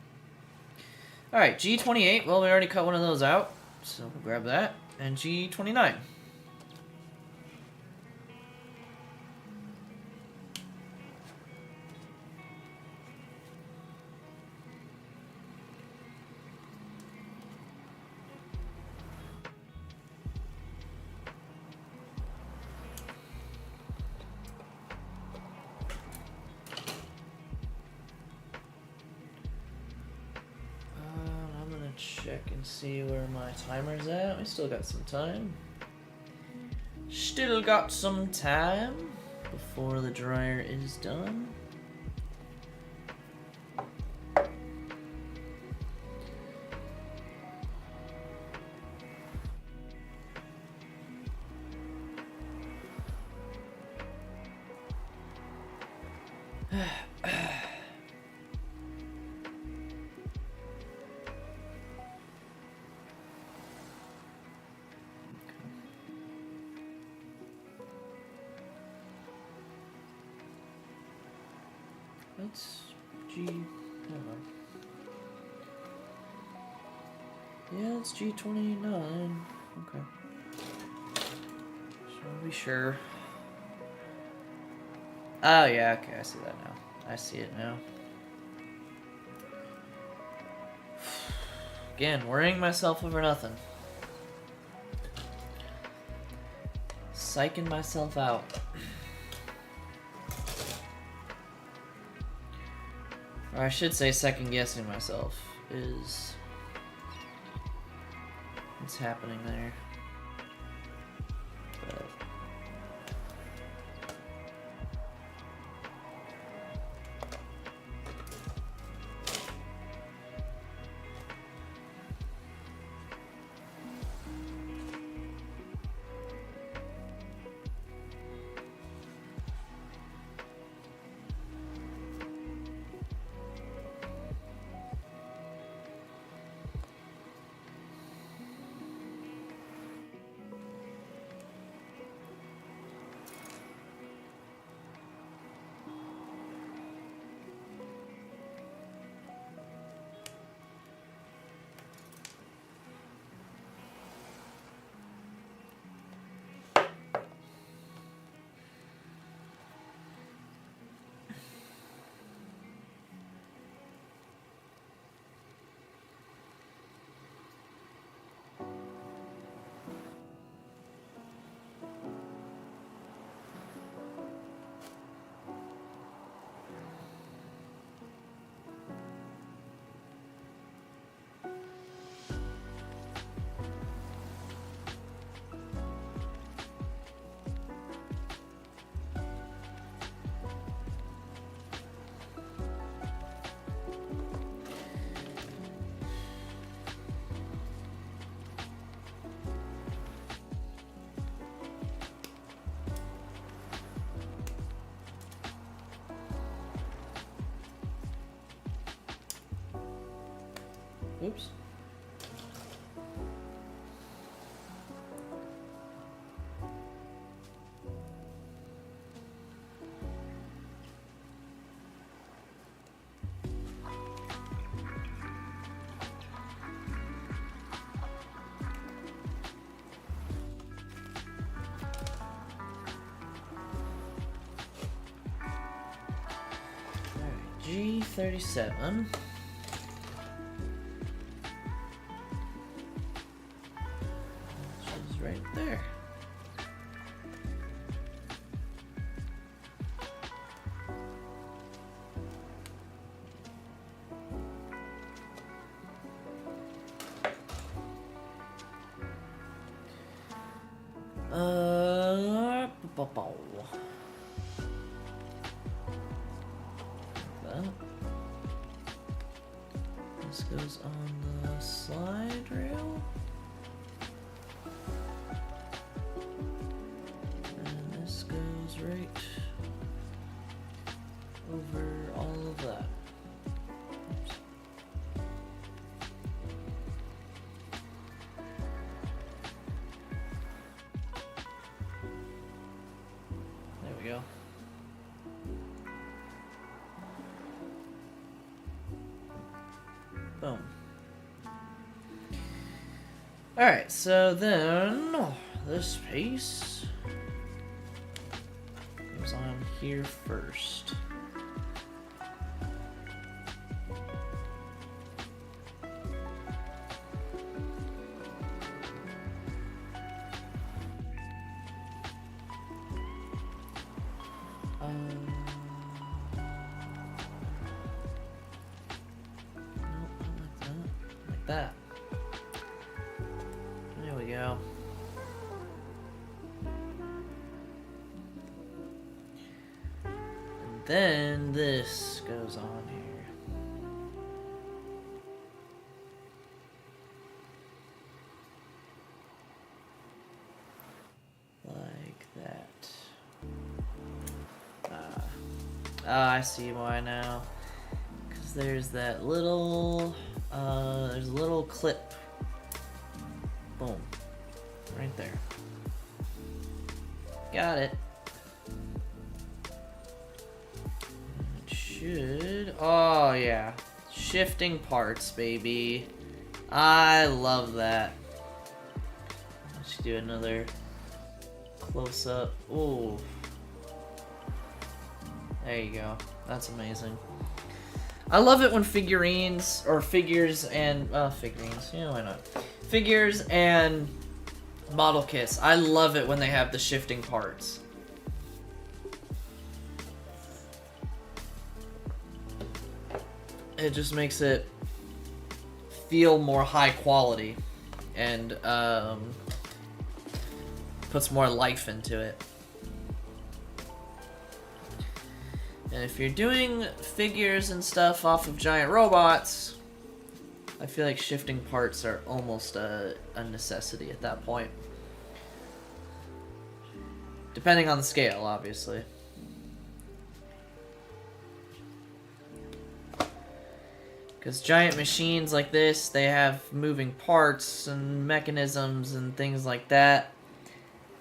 Alright, G28. Well, we already cut one of those out. So we'll grab that. And G29. Check and see where my timer's at. We still got some time. Still got some time before the dryer is done. That's G. Hold on. Yeah, it's G29. Okay. Just want to be sure. Oh, yeah, okay, I see that now. I see it now. Again, worrying myself over nothing. Psyching myself out. Or I should say second guessing myself is what's happening there. But Oops. G37. Which is right there. This goes on the slide rail. And this goes right over all of that. Oops. There we go. Boom. Alright, so then this piece goes on here first. That. There we go. And then this goes on here. Like that. I see why now. Because there's that little... there's a little clip. Boom. Right there. Got it. It should... Oh, yeah. Shifting parts, baby. I love that. Let's do another close-up. Ooh. There you go. That's amazing. I love it when figurines, or figures and, figurines, you know, why not? Figures and model kits, I love it when they have the shifting parts. It just makes it feel more high quality and puts more life into it. And if you're doing figures and stuff off of giant robots, I feel like shifting parts are almost a necessity at that point. Depending on the scale, obviously. Because giant machines like this, they have moving parts and mechanisms and things like that.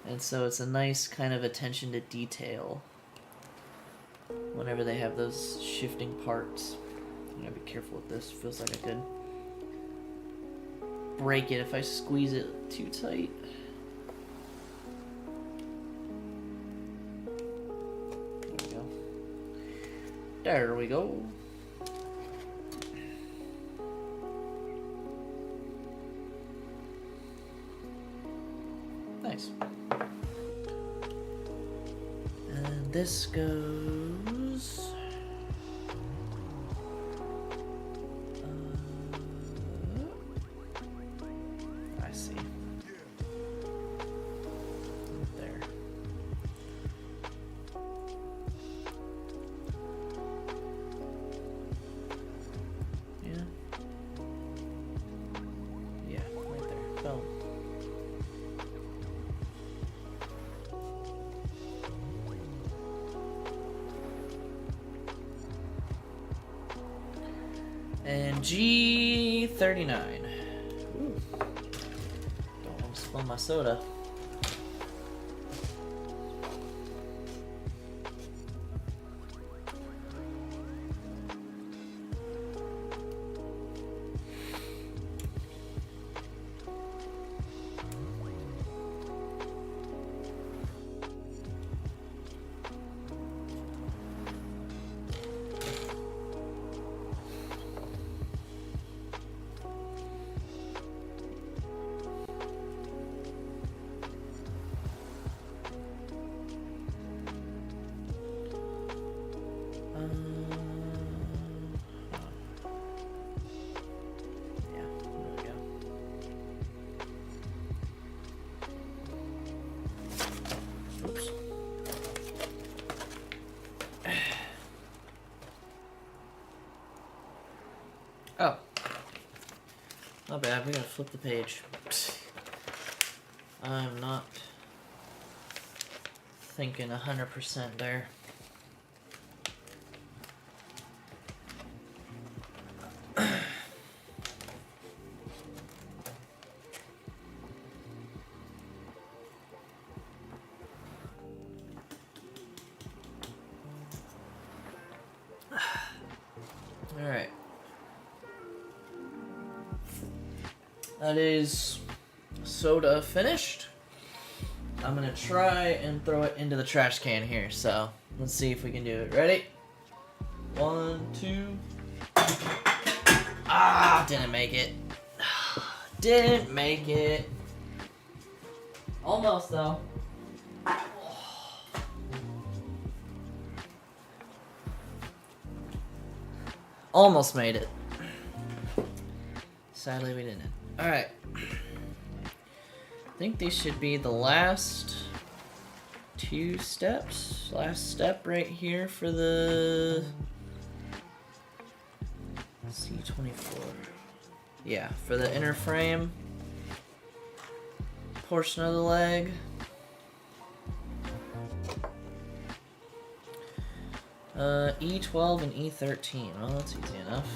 And so it's a nice kind of attention to detail whenever they have those shifting parts. I'm gonna be careful with this. Feels like I could break it if I squeeze it too tight. There we go. There we go. Nice. And this goes... I see. There. Yeah. Yeah, right there. Boom. And G 339. Ooh. Don't want to spill my soda. Oh. Not bad, we gotta flip the page. I'm not thinking 100% there. Alright. That is soda finished. I'm gonna try and throw it into the trash can here, so let's see if we can do it. Ready? 1, 2. Ah, didn't make it. Didn't make it. Almost though. Almost made it. Sadly, we didn't. Alright. I think these should be the last 2 steps. Last step right here for the C24. Yeah, for the inner frame portion of the leg. E12 and E13. Well, that's easy enough.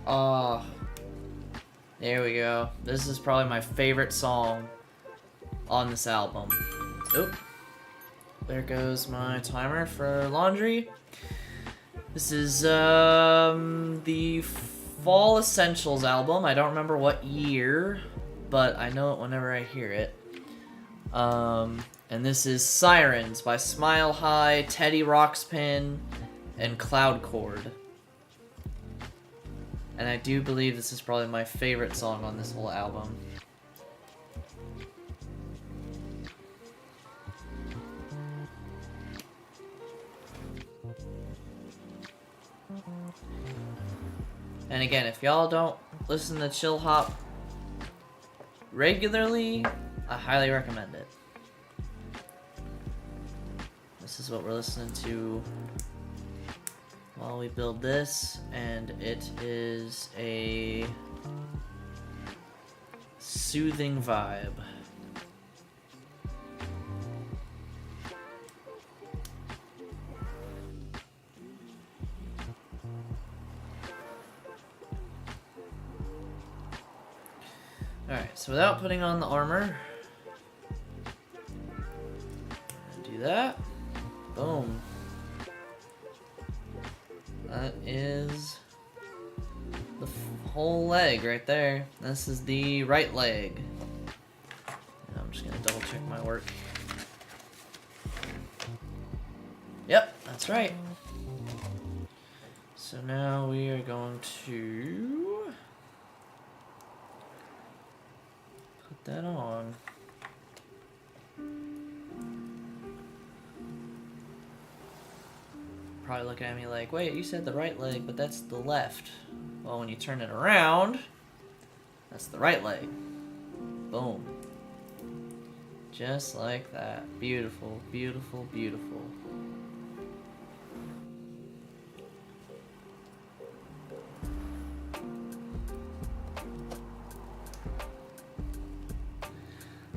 Oh, there we go. This is probably my favorite song on this album. Oop. There goes my timer for laundry. This is the Fall Essentials album. I don't remember what year, but I know it whenever I hear it. And this is Sirens by Smile High, Teddy Ruxpin, and Cloud Chord. And I do believe this is probably my favorite song on this whole album. And again, if y'all don't listen to Chill Hop regularly, I highly recommend it. This is what we're listening to while we build this, and it is a soothing vibe. Alright, so without putting on the armor, do that. Boom. That is the whole leg right there. This is the right leg. And I'm just gonna double check my work. Yep, that's right. So now we are going to put that on. Probably looking at me like, wait, you said the right leg, but that's the left. Well, when you turn it around, that's the right leg. Boom. Just like that. Beautiful, beautiful, beautiful.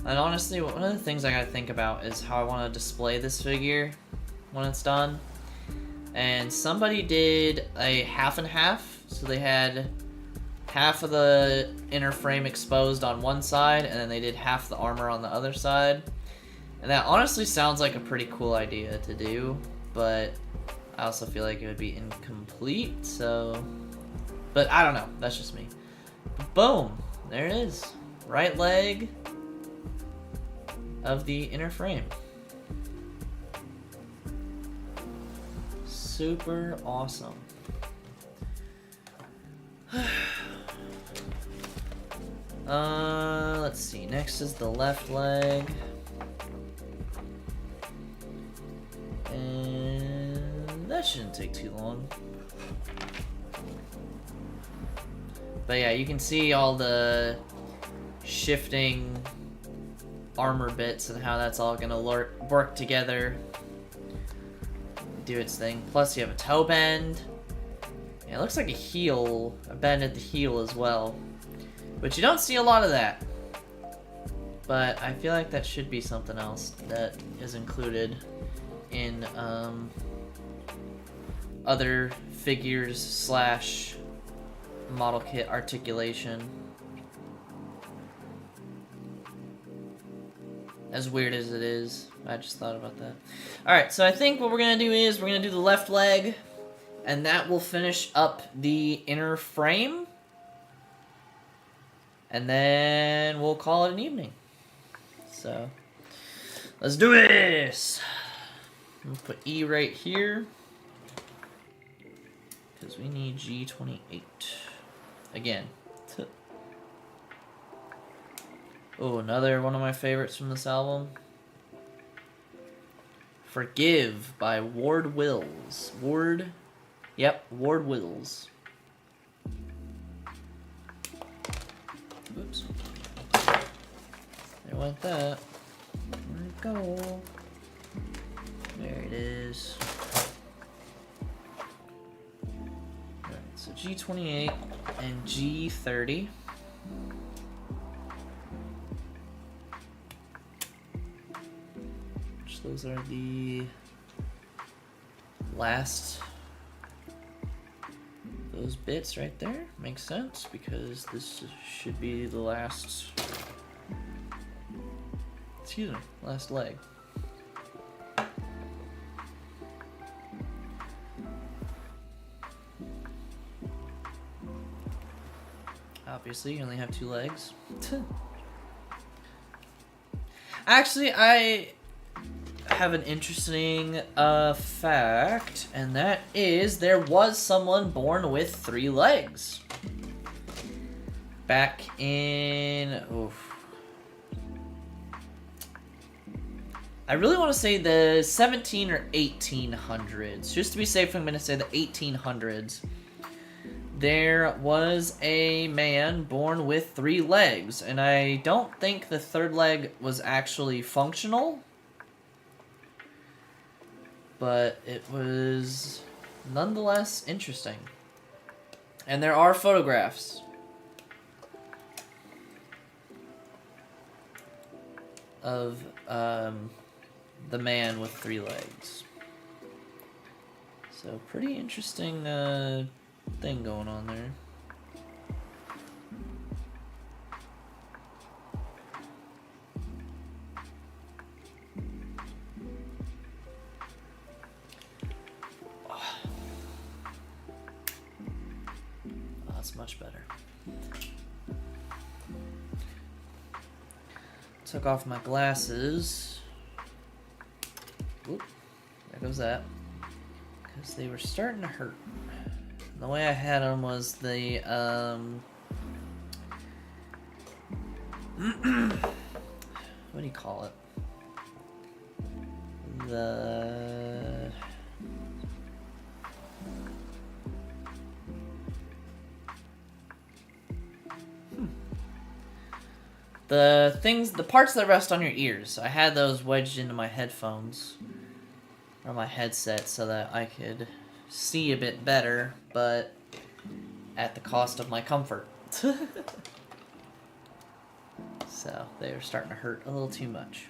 And honestly, one of the things I gotta think about is how I want to display this figure when it's done. And somebody did a half and half, so they had half of the inner frame exposed on one side, and then they did half the armor on the other side. And that honestly sounds like a pretty cool idea to do, but I also feel like it would be incomplete, so... But I don't know, that's just me. Boom! There it is. Right leg of the inner frame. Super awesome. Let's see. Next is the left leg. And that shouldn't take too long. But yeah, you can see all the shifting armor bits and how that's all gonna work together. Do its thing. Plus you have a toe bend. Yeah, it looks like a bend at the heel as well. But you don't see a lot of that. But I feel like that should be something else that is included in other figures / model kit articulation. As weird as it is, I just thought about that. Alright, so I think what we're gonna do is we're gonna do the left leg, and that will finish up the inner frame. And then we'll call it an evening. So, let's do this! I'm gonna put E right here, because we need G28. Again. Oh, another one of my favorites from this album. Forgive by Ward Wills. Ward Wills. Oops. There went that. Where'd it go? There it is. Alright, so G28 and G30. Those are the last, those bits right there. Makes sense, because this should be the last, excuse me, last leg. Obviously, you only have 2 legs. Actually, I have an interesting fact, and that is there was someone born with 3 legs back in I really want to say the 17 or 1800s. Just to be safe, I'm going to say the 1800s. There was a man born with 3 legs, and I don't think the 3rd leg was actually functional. But it was nonetheless interesting. And there are photographs of the man with 3 legs. So pretty interesting thing going on there. Much better. Took off my glasses. Oop, there goes that. Because they were starting to hurt. The way I had them was the what do you call it? The parts that rest on your ears. I had those wedged into my headphones or my headset so that I could see a bit better, but at the cost of my comfort. So they're starting to hurt a little too much.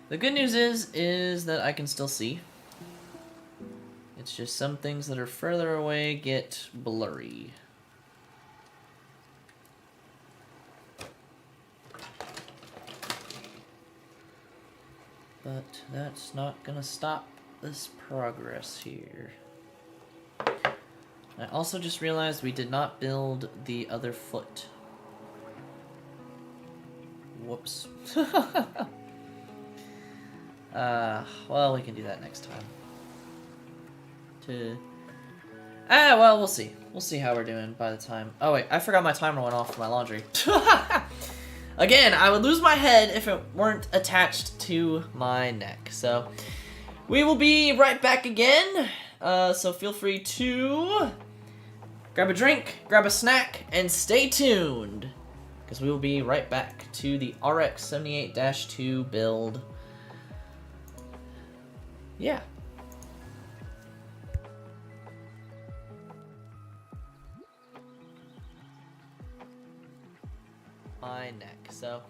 The good news is that I can still see. It's just some things that are further away get blurry. But that's not gonna stop this progress here. I also just realized we did not build the other foot. Whoops. Well, we can do that next time. Well, we'll see. We'll see how we're doing by the time. Oh, wait, I forgot my timer went off for my laundry. Again, I would lose my head if it weren't attached to my neck. So, we will be right back again. So feel free to grab a drink, grab a snack, and stay tuned. Because we will be right back to the RX-78-2 build. Yeah. My neck, so...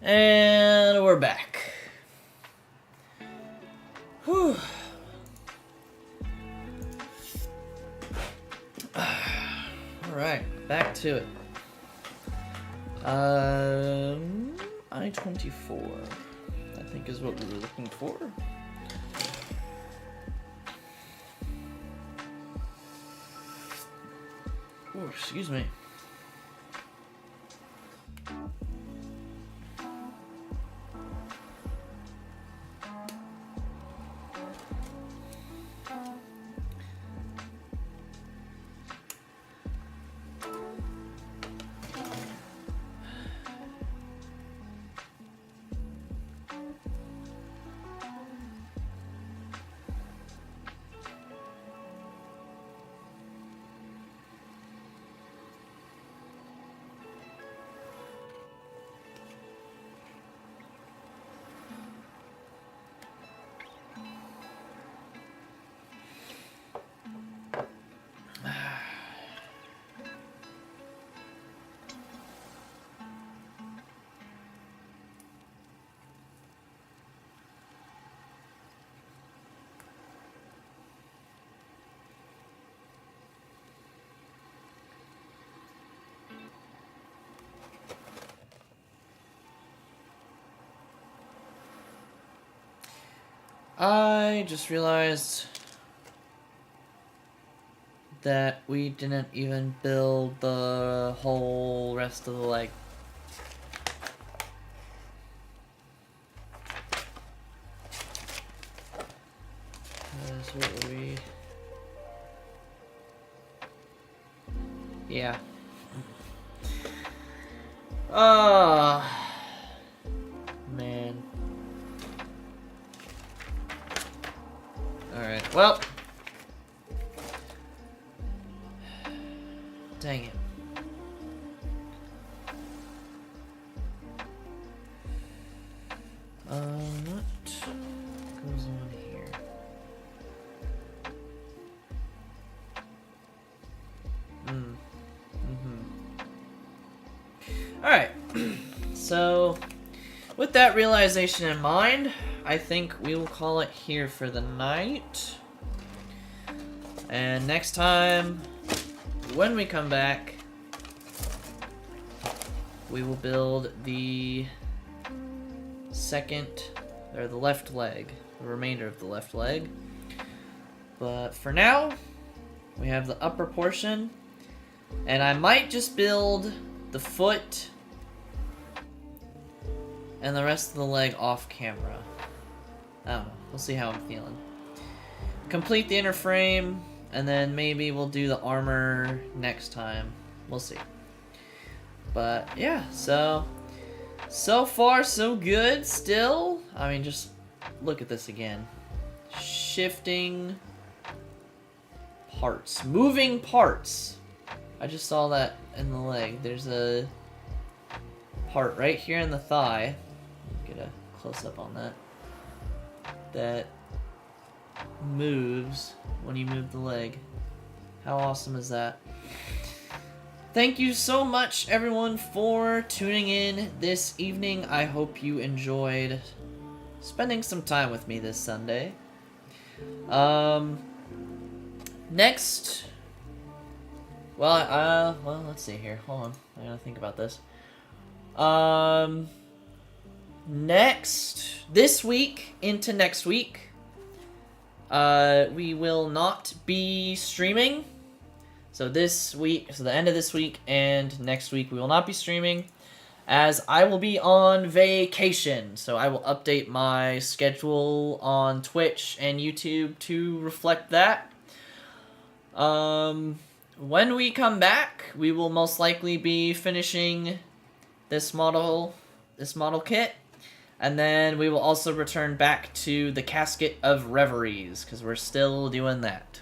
And we're back. Whew. Alright, back to it. I-24, I think is what we were looking for. Oh, excuse me. I just realized that we didn't even build the whole rest of the leg. What would we... Yeah. Man. Alright, well. Dang it. What goes on here? Alright. So, with that realization in mind, I think we will call it here for the night. And next time, when we come back, we will build the the left leg, the remainder of the left leg. But for now, we have the upper portion, and I might just build the foot and the rest of the leg off camera. I don't know. We'll see how I'm feeling. Complete the inner frame, and then maybe we'll do the armor next time. We'll see. But yeah, so far so good still. I mean, just look at this again. Shifting parts. Moving parts. I just saw that in the leg. There's a part right here in the thigh. Get a close-up on that. That moves when you move the leg. How awesome is that? Thank you so much, everyone, for tuning in this evening. I hope you enjoyed spending some time with me this Sunday. Next... Well, let's see here. Hold on. I gotta think about this. This week into next week, we will not be streaming. So the end of this week and next week, we will not be streaming, as I will be on vacation. So I will update my schedule on Twitch and YouTube to reflect that. When we come back, we will most likely be finishing this model kit, and then we will also return back to the Casket of Reveries, because we're still doing that.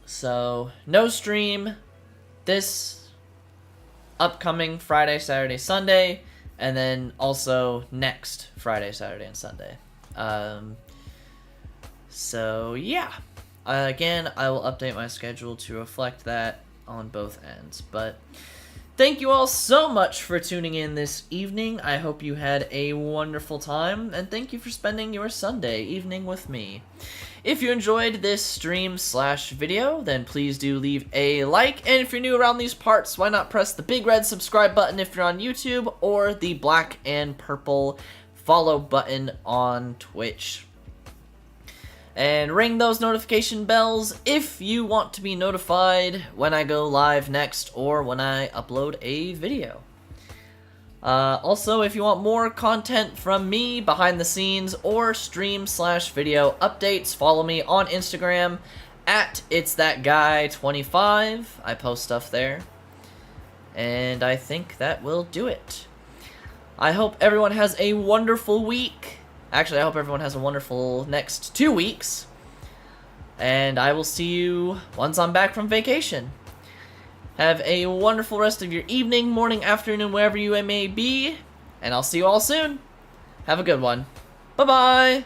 So, no stream this upcoming Friday, Saturday, Sunday, and then also next Friday, Saturday, and Sunday. So, yeah. Again, I will update my schedule to reflect that on both ends. But thank you all so much for tuning in this evening. I hope you had a wonderful time, and thank you for spending your Sunday evening with me. If you enjoyed this stream/video, then please do leave a like, and if you're new around these parts, why not press the big red subscribe button if you're on YouTube, or the black and purple follow button on Twitch. And ring those notification bells if you want to be notified when I go live next or when I upload a video. Also, if you want more content from me behind the scenes or stream/video updates, follow me on Instagram at itsthatguy25. I post stuff there. And I think that will do it. I hope everyone has a wonderful week. Actually, I hope everyone has a wonderful next 2 weeks. And I will see you once I'm back from vacation. Have a wonderful rest of your evening, morning, afternoon, wherever you may be. And I'll see you all soon. Have a good one. Bye-bye.